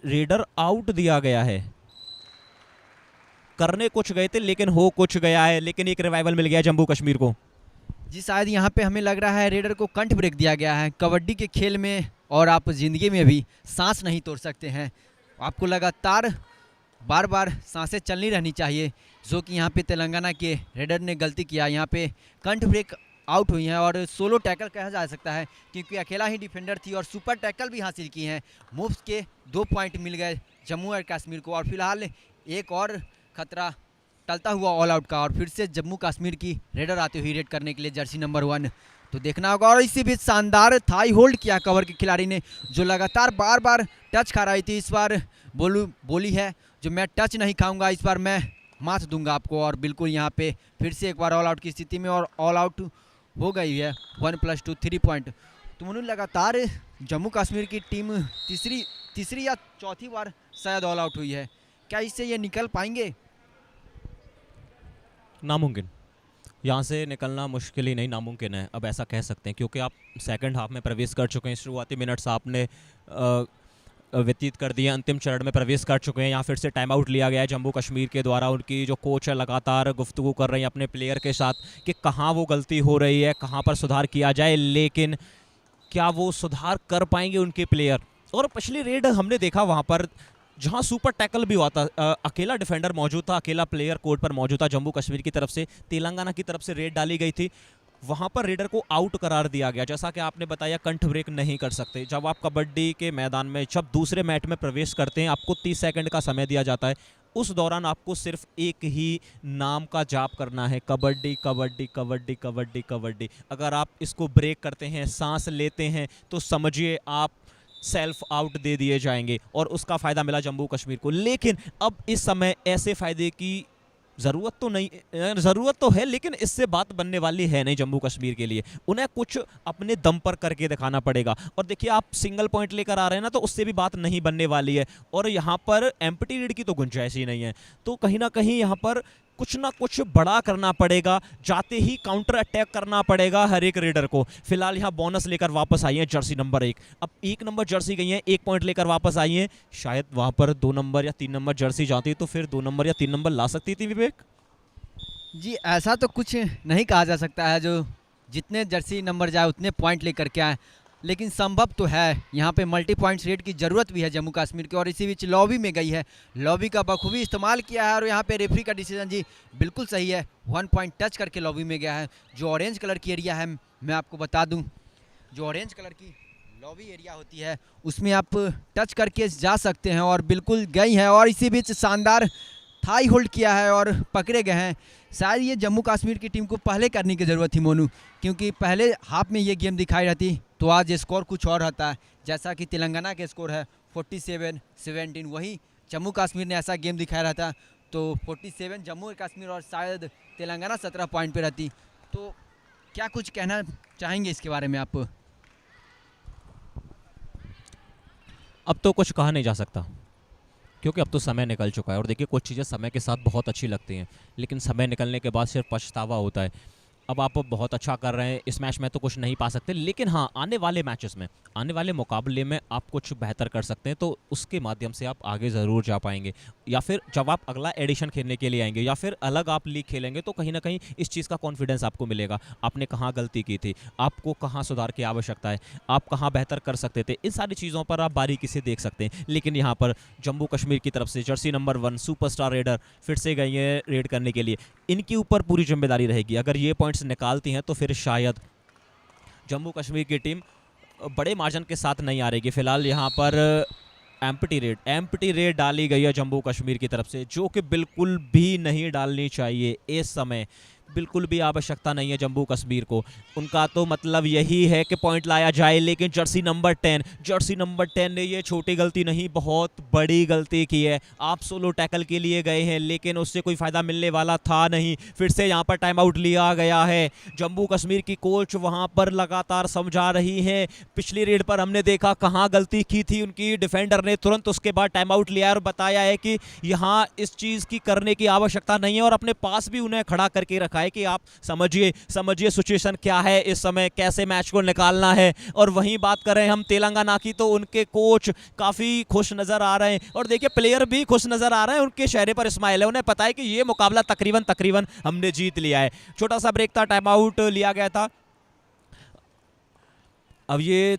रेडर आउट दिया गया है। करने कुछ गए थे लेकिन हो कुछ गया है, लेकिन एक रिवाइवल मिल गया जम्मू कश्मीर को। जी, शायद यहाँ पे हमें लग रहा है रेडर को कंठ ब्रेक दिया गया है। कबड्डी के खेल में और आप ज़िंदगी में भी सांस नहीं तोड़ सकते हैं, आपको लगातार बार सांसें चलनी रहनी चाहिए, जो कि यहाँ पे तेलंगाना के रेडर ने गलती किया। यहाँ पे कंठ ब्रेक आउट हुई हैं और सोलो टैकल कहा जा सकता है, क्योंकि अकेला ही डिफेंडर थी और सुपर टैकल भी हासिल की हैं। मूव्स के 2 पॉइंट मिल गए जम्मू और कश्मीर को। और फिलहाल एक और खतरा टलता हुआ ऑल आउट का, और फिर से जम्मू कश्मीर की रेडर आती हुई रेड करने के लिए जर्सी नंबर 1। तो देखना होगा। और इसी बीच शानदार थाई होल्ड किया कवर के खिलाड़ी ने, जो लगातार बार टच खा रही थी। इस बार बोली है जो मैं टच नहीं खाऊंगा, इस बार मैं मात दूंगा आपको। और बिल्कुल यहाँ पे फिर से एक बार ऑल आउट की स्थिति में, और ऑल आउट हो गई है 1+2 3 पॉइंट। तो उन्होंने लगातार जम्मू कश्मीर की टीम तीसरी या चौथी बार शायद ऑल आउट हुई है। क्या इससे ये निकल पाएंगे? नामुमकिन, यहाँ से निकलना मुश्किल ही नहीं, नामुमकिन है, अब ऐसा कह सकते हैं, क्योंकि आप सेकंड हाफ में प्रवेश कर चुके हैं। शुरुआती मिनट्स आपने व्यतीत कर दिए, अंतिम चरण में प्रवेश कर चुके हैं। यहाँ फिर से टाइम आउट लिया गया है जम्मू कश्मीर के द्वारा। उनकी जो कोच है लगातार गुफ्तगू कर रही है अपने प्लेयर के साथ कि कहाँ वो गलती हो रही है, कहाँ पर सुधार किया जाए, लेकिन क्या वो सुधार कर पाएंगे उनके प्लेयर? और पिछली रेड हमने देखा वहाँ पर जहां सुपर टैकल भी हुआ था, अकेला डिफेंडर मौजूद था, अकेला प्लेयर कोर्ट पर मौजूद था जम्मू कश्मीर की तरफ से। तेलंगाना की तरफ से रेड डाली गई थी, वहां पर रेडर को आउट करार दिया गया। जैसा कि आपने बताया, कंठ ब्रेक नहीं कर सकते। जब आप कबड्डी के मैदान में जब दूसरे मैच में प्रवेश करते हैं, आपको 30 सेकंड का समय दिया जाता है। उस दौरान आपको सिर्फ एक ही नाम का जाप करना है, कबड्डी कबड्डी कबड्डी कबड्डी कबड्डी। अगर आप इसको ब्रेक करते हैं, सांस लेते हैं, तो समझिए आप सेल्फ आउट दे दिए जाएंगे, और उसका फ़ायदा मिला जम्मू कश्मीर को। लेकिन अब इस समय ऐसे फ़ायदे की ज़रूरत तो नहीं, ज़रूरत तो है लेकिन इससे बात बनने वाली है नहीं जम्मू कश्मीर के लिए। उन्हें कुछ अपने दम पर करके दिखाना पड़ेगा। और देखिए, आप सिंगल पॉइंट लेकर आ रहे हैं ना, तो उससे भी बात नहीं बनने वाली है, और यहाँ पर एम्प्टी रीड की तो गुंजाइश ही नहीं है। तो कहीं ना कहीं यहाँ पर कुछ ना कुछ बड़ा करना पड़ेगा, जाते ही काउंटर अटैक करना पड़ेगा हर एक रेडर को। फिलहाल यहाँ बोनस लेकर वापस आई है जर्सी नंबर 1। अब 1 नंबर जर्सी गई है, 1 पॉइंट लेकर वापस आई है। शायद वहाँ पर 2 नंबर या 3 नंबर जर्सी जाती तो फिर 2 नंबर या 3 नंबर ला सकती थी विवेक। जी ऐसा तो कुछ नहीं कहा जा सकता है, जो जितने जर्सी नंबर जाए उतने पॉइंट लेकर के आए, लेकिन संभव तो है। यहाँ पे मल्टी पॉइंट्स रेट की ज़रूरत भी है जम्मू कश्मीर की, और इसी बीच लॉबी में गई है, लॉबी का बखूबी इस्तेमाल किया है, और यहाँ पे रेफरी का डिसीजन जी बिल्कुल सही है, 1 पॉइंट टच करके लॉबी में गया है। जो ऑरेंज कलर की एरिया है, मैं आपको बता दूँ, जो ऑरेंज कलर की लॉबी एरिया होती है उसमें आप टच करके जा सकते हैं, और बिल्कुल गई है, और इसी बीच शानदार थाई होल्ड किया है और पकड़े गए हैं। शायद ये जम्मू कश्मीर की टीम को पहले करने की ज़रूरत थी मोनू, क्योंकि पहले हाफ में ये गेम दिखाई रहती तो आज स्कोर कुछ और रहता है। जैसा कि तेलंगाना के स्कोर है 47-17, वही जम्मू कश्मीर ने ऐसा गेम दिखाया रहता तो 47 जम्मू कश्मीर और शायद तेलंगाना 17 पॉइंट पे रहती। तो क्या कुछ कहना चाहेंगे इसके बारे में आप? अब तो कुछ कहा नहीं जा सकता, क्योंकि अब तो समय निकल चुका है। और देखिए, कुछ चीज़ें समय के साथ बहुत अच्छी लगती हैं, लेकिन समय निकलने के बाद सिर्फ पछतावा होता है। अब आप बहुत अच्छा कर रहे हैं, इस मैच में तो कुछ नहीं पा सकते, लेकिन हाँ, आने वाले मैचेस में, आने वाले मुकाबले में आप कुछ बेहतर कर सकते हैं, तो उसके माध्यम से आप आगे ज़रूर जा पाएंगे। या फिर जब आप अगला एडिशन खेलने के लिए आएंगे, या फिर अलग आप लीग खेलेंगे, तो कहीं ना कहीं इस चीज़ का कॉन्फिडेंस आपको मिलेगा। आपने कहाँ गलती की थी, आपको कहाँ सुधार की आवश्यकता है, आप कहाँ बेहतर कर सकते थे, इन सारी चीज़ों पर आप बारीकी से देख सकते हैं। लेकिन यहाँ पर जम्मू कश्मीर की तरफ से जर्सी नंबर 1 सुपरस्टार रेडर फिर से गई है रेड करने के लिए। इनके ऊपर पूरी जिम्मेदारी रहेगी। अगर ये पॉइंट्स निकालती हैं तो फिर शायद जम्मू कश्मीर की टीम बड़े मार्जिन के साथ नहीं आ रहेगी। फिलहाल यहाँ पर एम्प्टी रेड डाली गई है जम्मू कश्मीर की तरफ से, जो कि बिल्कुल भी नहीं डालनी चाहिए। इस समय बिल्कुल भी आवश्यकता नहीं है जम्मू कश्मीर को। उनका तो मतलब यही है कि पॉइंट लाया जाए, लेकिन जर्सी नंबर 10 ने ये छोटी गलती नहीं, बहुत बड़ी गलती की है। आप सोलो टैकल के लिए गए हैं, लेकिन उससे कोई फ़ायदा मिलने वाला था नहीं। फिर से यहाँ पर टाइम आउट लिया गया है। जम्मू कश्मीर की कोच वहाँ पर लगातार समझा रही हैं। पिछली रेड पर हमने देखा कहाँ गलती की थी उनकी डिफेंडर ने, तुरंत उसके बाद टाइम आउट लिया और बताया है कि यहाँ इस चीज़ की करने की आवश्यकता नहीं है, और अपने पास भी उन्हें खड़ा करके रखा है कि आप समझिए सिचुएशन क्या है इस समय, कैसे मैच को निकालना है। और वहीं बात करें हम तेलंगाना की, तो उनके कोच काफ़ी खुश नज़र आ रहे हैं, और देखिए प्लेयर भी खुश नज़र आ रहे हैं, उनके चेहरे पर स्माइल है। उन्हें पता है कि ये मुकाबला तकरीबन हमने जीत लिया है। छोटा सा ब्रेक था, टाइम आउट लिया गया था। अब ये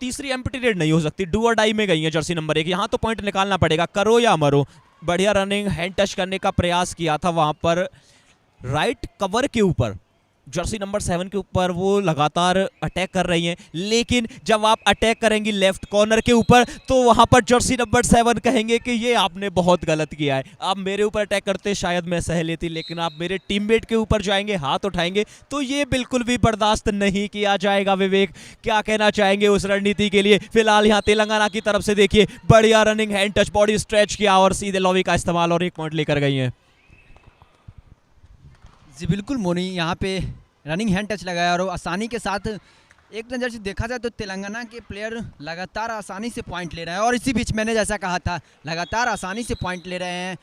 तीसरी एम्प्टी रेड नहीं हो सकती, डू और डाई में गई है जर्सी नंबर 1। यहाँ तो पॉइंट निकालना पड़ेगा, करो या मरो। बढ़िया रनिंग, हैंड टच करने का प्रयास किया था वहाँ पर राइट कवर के ऊपर, जर्सी नंबर 7 के ऊपर वो लगातार अटैक कर रही हैं। लेकिन जब आप अटैक करेंगी लेफ्ट कॉर्नर के ऊपर, तो वहां पर जर्सी नंबर 7 कहेंगे कि ये आपने बहुत गलत किया है। आप मेरे ऊपर अटैक करते शायद मैं सह लेती, लेकिन आप मेरे टीममेट के ऊपर जाएंगे, हाथ उठाएंगे, तो ये बिल्कुल भी बर्दाश्त नहीं किया जाएगा। विवेक, क्या कहना चाहेंगे उस रणनीति के लिए? फिलहाल यहाँ तेलंगाना की तरफ से देखिए, बढ़िया running, hand touch, body stretch किया और सीधे लॉबी का इस्तेमाल, और 1 पॉइंट लेकर गई है। जी बिल्कुल मोनी, यहाँ पे रनिंग हैंड टच लगाया और आसानी के साथ एक नज़र से देखा जाए तो तेलंगाना के प्लेयर लगातार आसानी से पॉइंट ले रहे हैं। और इसी बीच मैंने जैसा कहा था, लगातार आसानी से पॉइंट ले रहे हैं,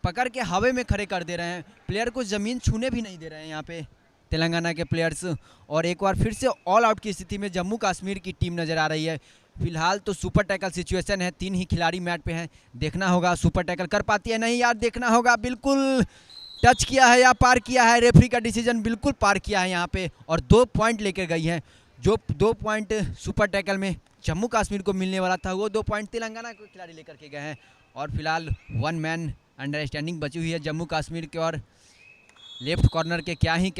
पकड़ के हवा में खड़े कर दे रहे हैं, प्लेयर को ज़मीन छूने भी नहीं दे रहे हैं यहाँ पे तेलंगाना के प्लेयर्स। और एक बार फिर से ऑल आउट की स्थिति में जम्मू कश्मीर की टीम नज़र आ रही है। फिलहाल तो सुपर टैकल सिचुएशन है, 3 ही खिलाड़ी मैट पे हैं, देखना होगा सुपर टैकल कर पाती है नहीं यार, देखना होगा। बिल्कुल टच किया है या पार किया है, रेफरी का डिसीजन बिल्कुल पार किया है यहाँ पे, और 2 पॉइंट लेकर गई है। जो 2 पॉइंट सुपर टैकल में जम्मू कश्मीर को मिलने वाला था, वो 2 पॉइंट तेलंगाना के खिलाड़ी लेकर के गए हैं। और फिलहाल 1 मैन अंडरस्टैंडिंग बची हुई है जम्मू कश्मीर की, और लेफ्ट कॉर्नर के क्या ही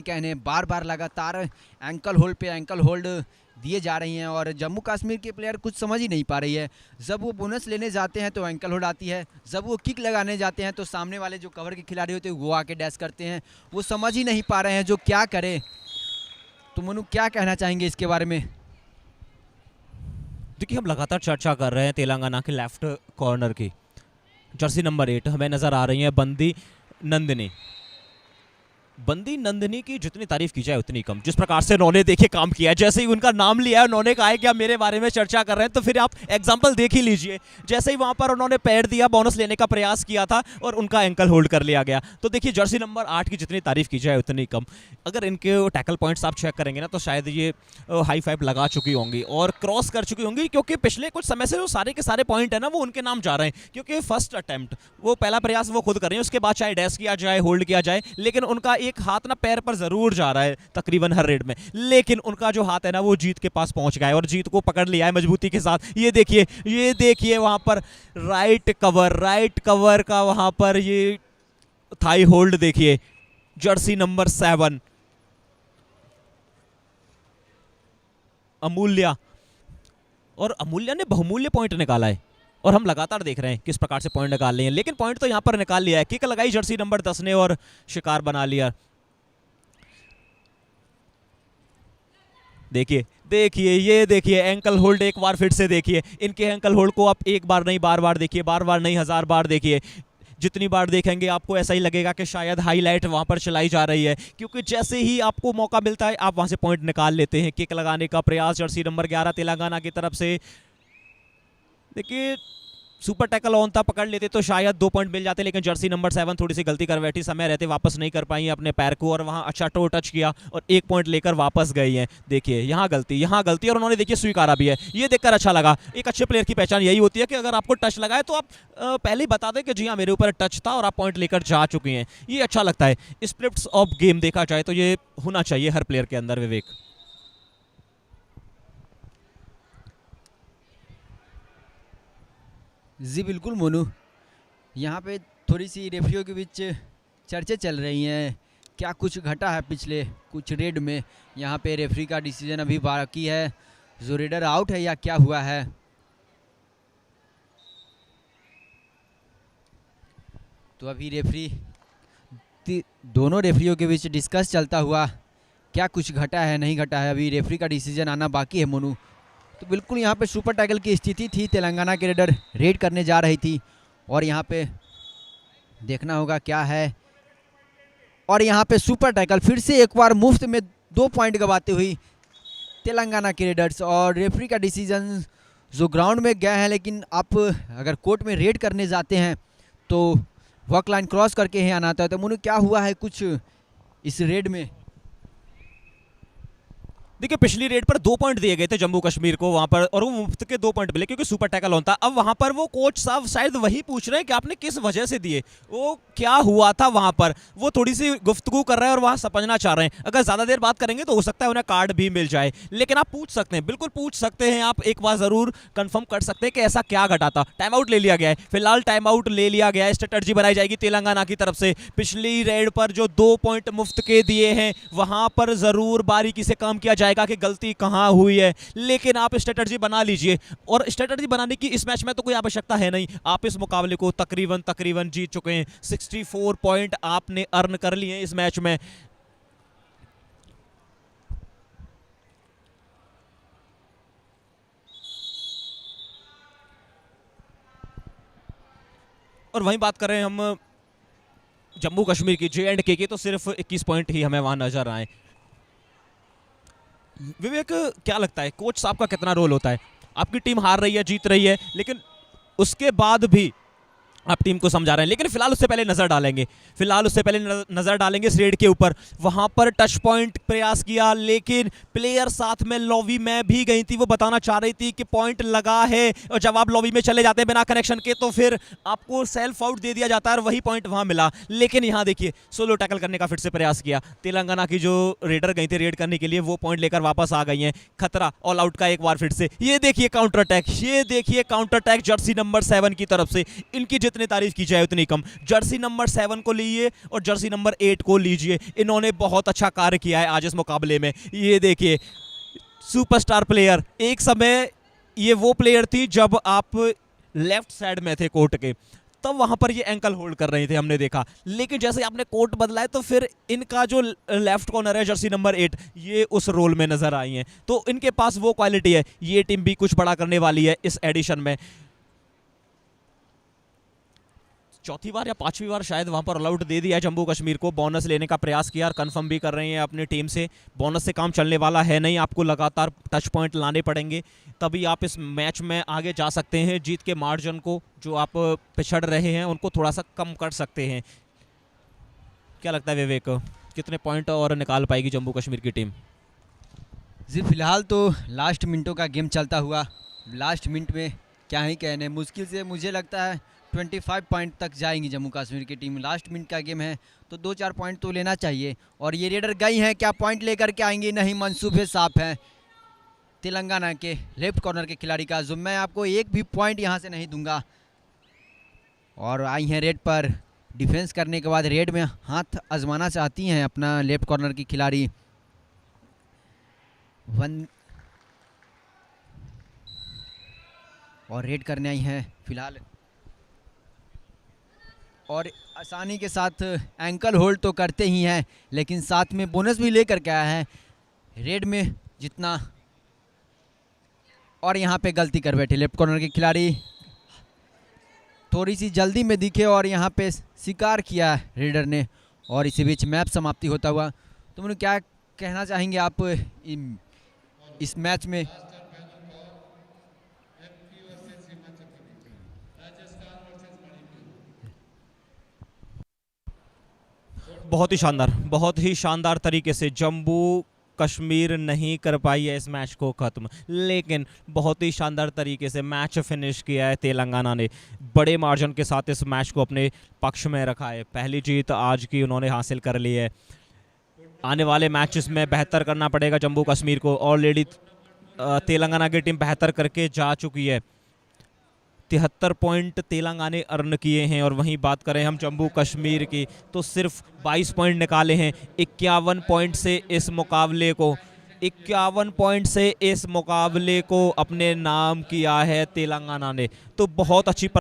कहने, बार बार लगातार एंकल होल्ड पे एंकल होल्ड दिए जा रही हैं और जम्मू कश्मीर के प्लेयर कुछ समझ ही नहीं पा रही है। जब वो बोनस लेने जाते हैं तो एंकल होल्ड आती है, जब वो किक लगाने जाते हैं तो सामने वाले जो कवर के खिलाड़ी होते हैं वो आके डैश करते हैं। वो समझ ही नहीं पा रहे हैं जो क्या करें। तो मनु क्या कहना चाहेंगे इसके बारे में? देखिए, हम लगातार चर्चा कर रहे हैं तेलंगाना के लेफ्ट कॉर्नर की। जर्सी नंबर 8 हमें नज़र आ रही है बंदी नंदिनी की जितनी तारीफ की जाए उतनी कम। जिस प्रकार से उन्होंने देखिए काम किया है, जैसे ही उनका नाम लिया है उन्होंने कहा है कि आप मेरे बारे में चर्चा कर रहे हैं, तो फिर आप एग्जांपल देख ही लीजिए। जैसे ही वहां पर उन्होंने पैर दिया, बोनस लेने का प्रयास किया था और उनका एंकल होल्ड कर लिया गया। तो देखिए, जर्सी नंबर 8 की जितनी तारीफ की जाए उतनी कम। अगर इनके टैकल पॉइंट्स आप चेक करेंगे ना तो शायद ये हाई फाइव लगा चुकी होंगी और क्रॉस कर चुकी होंगी, क्योंकि पिछले कुछ समय से जो सारे के सारे पॉइंट है ना वो उनके नाम जा रहे हैं। क्योंकि फर्स्ट अटेम्प्ट, वो पहला प्रयास वो खुद कर रही है, उसके बाद चाहे डैश किया जाए, होल्ड किया जाए, लेकिन उनका एक हाथ ना पैर पर जरूर जा रहा है तकरीबन हर रेड में। लेकिन उनका जो हाथ है ना वो जीत के पास पहुंच गया है और जीत को पकड़ लिया है मजबूती के साथ। ये देखिए वहां पर राइट कवर का वहां पर ये थाई होल्ड देखिए, जर्सी नंबर 7 अमूल्या, और अमूल्या ने बहुमूल्य पॉइंट निकाला है और हम लगातार देख रहे हैं किस प्रकार से पॉइंट निकाल रहे हैं। लेकिन पॉइंट तो यहां पर निकाल लिया है, किक लगाई जर्सी नंबर 10 ने और शिकार बना लिया। देखिए एंकल होल्ड एक बार फिर से देखिए। इनके एंकल होल्ड को आप एक बार नहीं बार बार देखिए, बार बार नहीं 1000 बार देखिए। जितनी बार देखेंगे आपको ऐसा ही लगेगा कि शायद हाईलाइट वहां पर चलाई जा रही है, क्योंकि जैसे ही आपको मौका मिलता है आप वहां से पॉइंट निकाल लेते हैं। किक लगाने का प्रयास जर्सी नंबर 11 तेलंगाना की तरफ से। देखिए, सुपर टैकल ऑन था, पकड़ लेते तो शायद 2 पॉइंट मिल जाते, लेकिन जर्सी नंबर 7 थोड़ी सी गलती कर बैठी, समय रहते वापस नहीं कर पाई अपने पैर को और वहां अच्छा टो टच किया और 1 पॉइंट लेकर वापस गई हैं। देखिए यहाँ गलती और उन्होंने देखिए स्वीकारा भी है। ये देखकर अच्छा लगा। एक अच्छे प्लेयर की पहचान यही होती है कि अगर आपको टच लगाए तो आप पहले ही बता दें कि जी हाँ मेरे ऊपर टच था और आप पॉइंट लेकर जा चुकी हैं। ये अच्छा लगता है। स्पिरिट्स ऑफ गेम देखा जाए तो ये होना चाहिए हर प्लेयर के अंदर। विवेक, जी बिल्कुल मोनू, यहाँ पे थोड़ी सी रेफरियों के बीच चर्चे चल रही हैं। क्या कुछ घटा है पिछले कुछ रेड में? यहाँ पे रेफरी का डिसीजन अभी बाकी है, जो रेडर आउट है या क्या हुआ है। तो अभी रेफरी दोनों रेफरियों के बीच डिस्कस चलता हुआ, क्या कुछ घटा है नहीं घटा है, अभी रेफरी का डिसीजन आना बाकी है मोनू। तो बिल्कुल यहाँ पे सुपर टैकल की स्थिति थी, तेलंगाना के रेडर रेड करने जा रही थी और यहाँ पे देखना होगा क्या है। और यहाँ पे सुपर टैकल फिर से एक बार मुफ्त में 2 पॉइंट गवाते हुई तेलंगाना के रेडर्स। और रेफरी का डिसीजन जो ग्राउंड में गए हैं, लेकिन आप अगर कोर्ट में रेड करने जाते हैं तो वर्क लाइन क्रॉस करके ही आना आता है। तो मुझे क्या हुआ है कुछ इस रेड में? देखिए, पिछली रेड पर 2 पॉइंट दिए गए थे जम्मू कश्मीर को वहां पर, और वो मुफ्त के 2 पॉइंट मिले क्योंकि सुपर टैकल ऑन था। अब वहां पर वो कोच साहब शायद वही पूछ रहे हैं कि आपने किस वजह से दिए, वो क्या हुआ था वहां पर, वो थोड़ी सी गुफ्तगू कर रहे हैं और वहां समझना चाह रहे हैं। अगर ज्यादा देर बात करेंगे तो हो सकता है उन्हें कार्ड भी मिल जाए, लेकिन आप पूछ सकते हैं, बिल्कुल पूछ सकते हैं। आप एक बार जरूर कंफर्म कर सकते हैं कि ऐसा क्या घटा था। टाइम आउट ले लिया गया है, फिलहाल टाइम आउट ले लिया गया है। स्ट्रेटजी बनाई जाएगी तेलंगाना की तरफ से। पिछली रेड पर जो 2 पॉइंट मुफ्त के दिए हैं वहां पर जरूर बारीकी से काम किया जाएगा कि गलती कहां हुई है, लेकिन आप स्ट्रेटजी बना लीजिए। और स्ट्रेटजी बनाने की इस मैच में तो कोई आवश्यकता है नहीं। आप इस मुकाबले को तकरीबन जीत चुके हैं। 64 पॉइंट आपने अर्न कर लिए हैं इस मैच में। और वहीं बात करें हम जम्मू कश्मीर की, J&K की, तो सिर्फ 21 पॉइंट ही हमें वहां नजर आए। विवेक, क्या लगता है कोच साहब का कितना रोल होता है? आपकी टीम हार रही है, जीत रही है, लेकिन उसके बाद भी आप टीम को समझा रहे हैं। लेकिन फिलहाल उससे पहले नजर डालेंगे इस रेड के ऊपर। वहां पर टच पॉइंट प्रयास किया, लेकिन प्लेयर साथ में लॉबी में भी गई थी। वो बताना चाह रही थी कि पॉइंट लगा है, और जब आप लॉबी में चले जाते हैं बिना कनेक्शन के तो फिर आपको सेल्फ आउट दे दिया जाता है और वही पॉइंट वहां मिला। लेकिन यहां देखिए सोलो टैकल करने का फिर से प्रयास किया। तेलंगाना की जो रेडर गई थी रेड करने के लिए, वो पॉइंट लेकर वापस आ गई हैं। खतरा ऑल आउट का एक बार फिर से। ये देखिए काउंटर अटैक जर्सी नंबर 7 की तरफ से। इनकी जितनी तारीफ की जाए उतनी कम। जर्सी नंबर 7 को लीजिए और जर्सी नंबर 8 को लीजिए, इन्होंने बहुत अच्छा कार्य किया है आज इस मुकाबले में। ये देखिए सुपरस्टार प्लेयर, एक समय ये वो प्लेयर थी जब आप लेफ्ट साइड में थे कोर्ट के, तब वहां पर ये एंकल होल्ड कर रहे थे, हमने देखा। लेकिन जैसे आपने कोर्ट बदला है तो फिर इनका जो लेफ्ट कॉर्नर है जर्सी नंबर 8, ये उस रोल में नजर आई हैं। तो इनके पास वो क्वालिटी है। ये टीम भी कुछ बड़ा करने वाली है इस एडिशन में। चौथी बार या पांचवी बार शायद वहां पर ऑलआउट दे दिया है जम्मू कश्मीर को। बोनस लेने का प्रयास किया और कंफर्म भी कर रहे हैं अपनी टीम से। बोनस से काम चलने वाला है नहीं, आपको लगातार टच पॉइंट लाने पड़ेंगे, तभी आप इस मैच में आगे जा सकते हैं। जीत के मार्जिन को जो आप पिछड़ रहे हैं उनको थोड़ा सा कम कर सकते हैं। क्या लगता है विवेक, कितने पॉइंट और निकाल पाएगी जम्मू कश्मीर की टीम? जी फिलहाल तो लास्ट मिनटों का गेम चलता हुआ, लास्ट मिनट में क्या ही कहने, मुश्किल से मुझे लगता है 25 पॉइंट तक जाएंगी जम्मू कश्मीर की टीम। लास्ट मिनट का गेम है तो 2-4 पॉइंट तो लेना चाहिए। और ये रेडर गई हैं, क्या पॉइंट लेकर के आएंगी? नहीं, मंसूबे साफ हैं तेलंगाना के लेफ्ट कॉर्नर के खिलाड़ी का, जो मैं आपको एक भी पॉइंट यहाँ से नहीं दूंगा। और आई हैं रेड पर, डिफेंस करने के बाद रेड में हाथ आजमाना चाहती हैं अपना लेफ्ट कॉर्नर की खिलाड़ी। और रेड करने आई हैं फिलहाल, और आसानी के साथ एंकल होल्ड तो करते ही हैं, लेकिन साथ में बोनस भी लेकर के आया है रेड में जितना। और यहाँ पे गलती कर बैठे लेफ्ट कॉर्नर के खिलाड़ी, थोड़ी सी जल्दी में दिखे और यहाँ पे शिकार किया रेडर ने। और इसी बीच मैच समाप्ति होता हुआ, तो मुझे क्या कहना चाहेंगे आप इस मैच में? बहुत ही शानदार तरीके से जम्मू कश्मीर नहीं कर पाई है इस मैच को ख़त्म, लेकिन बहुत ही शानदार तरीके से मैच फिनिश किया है तेलंगाना ने। बड़े मार्जिन के साथ इस मैच को अपने पक्ष में रखा है। पहली जीत आज की उन्होंने हासिल कर ली है। आने वाले मैचेस में बेहतर करना पड़ेगा जम्मू कश्मीर को। ऑलरेडी तेलंगाना की टीम बेहतर करके जा चुकी है। 73 पॉइंट तेलंगाना ने अर्न किए हैं, और वहीं बात करें हम जम्मू कश्मीर की तो सिर्फ 22 पॉइंट निकाले हैं। 51 पॉइंट से इस मुकाबले को अपने नाम किया है तेलंगाना ने। तो बहुत अच्छी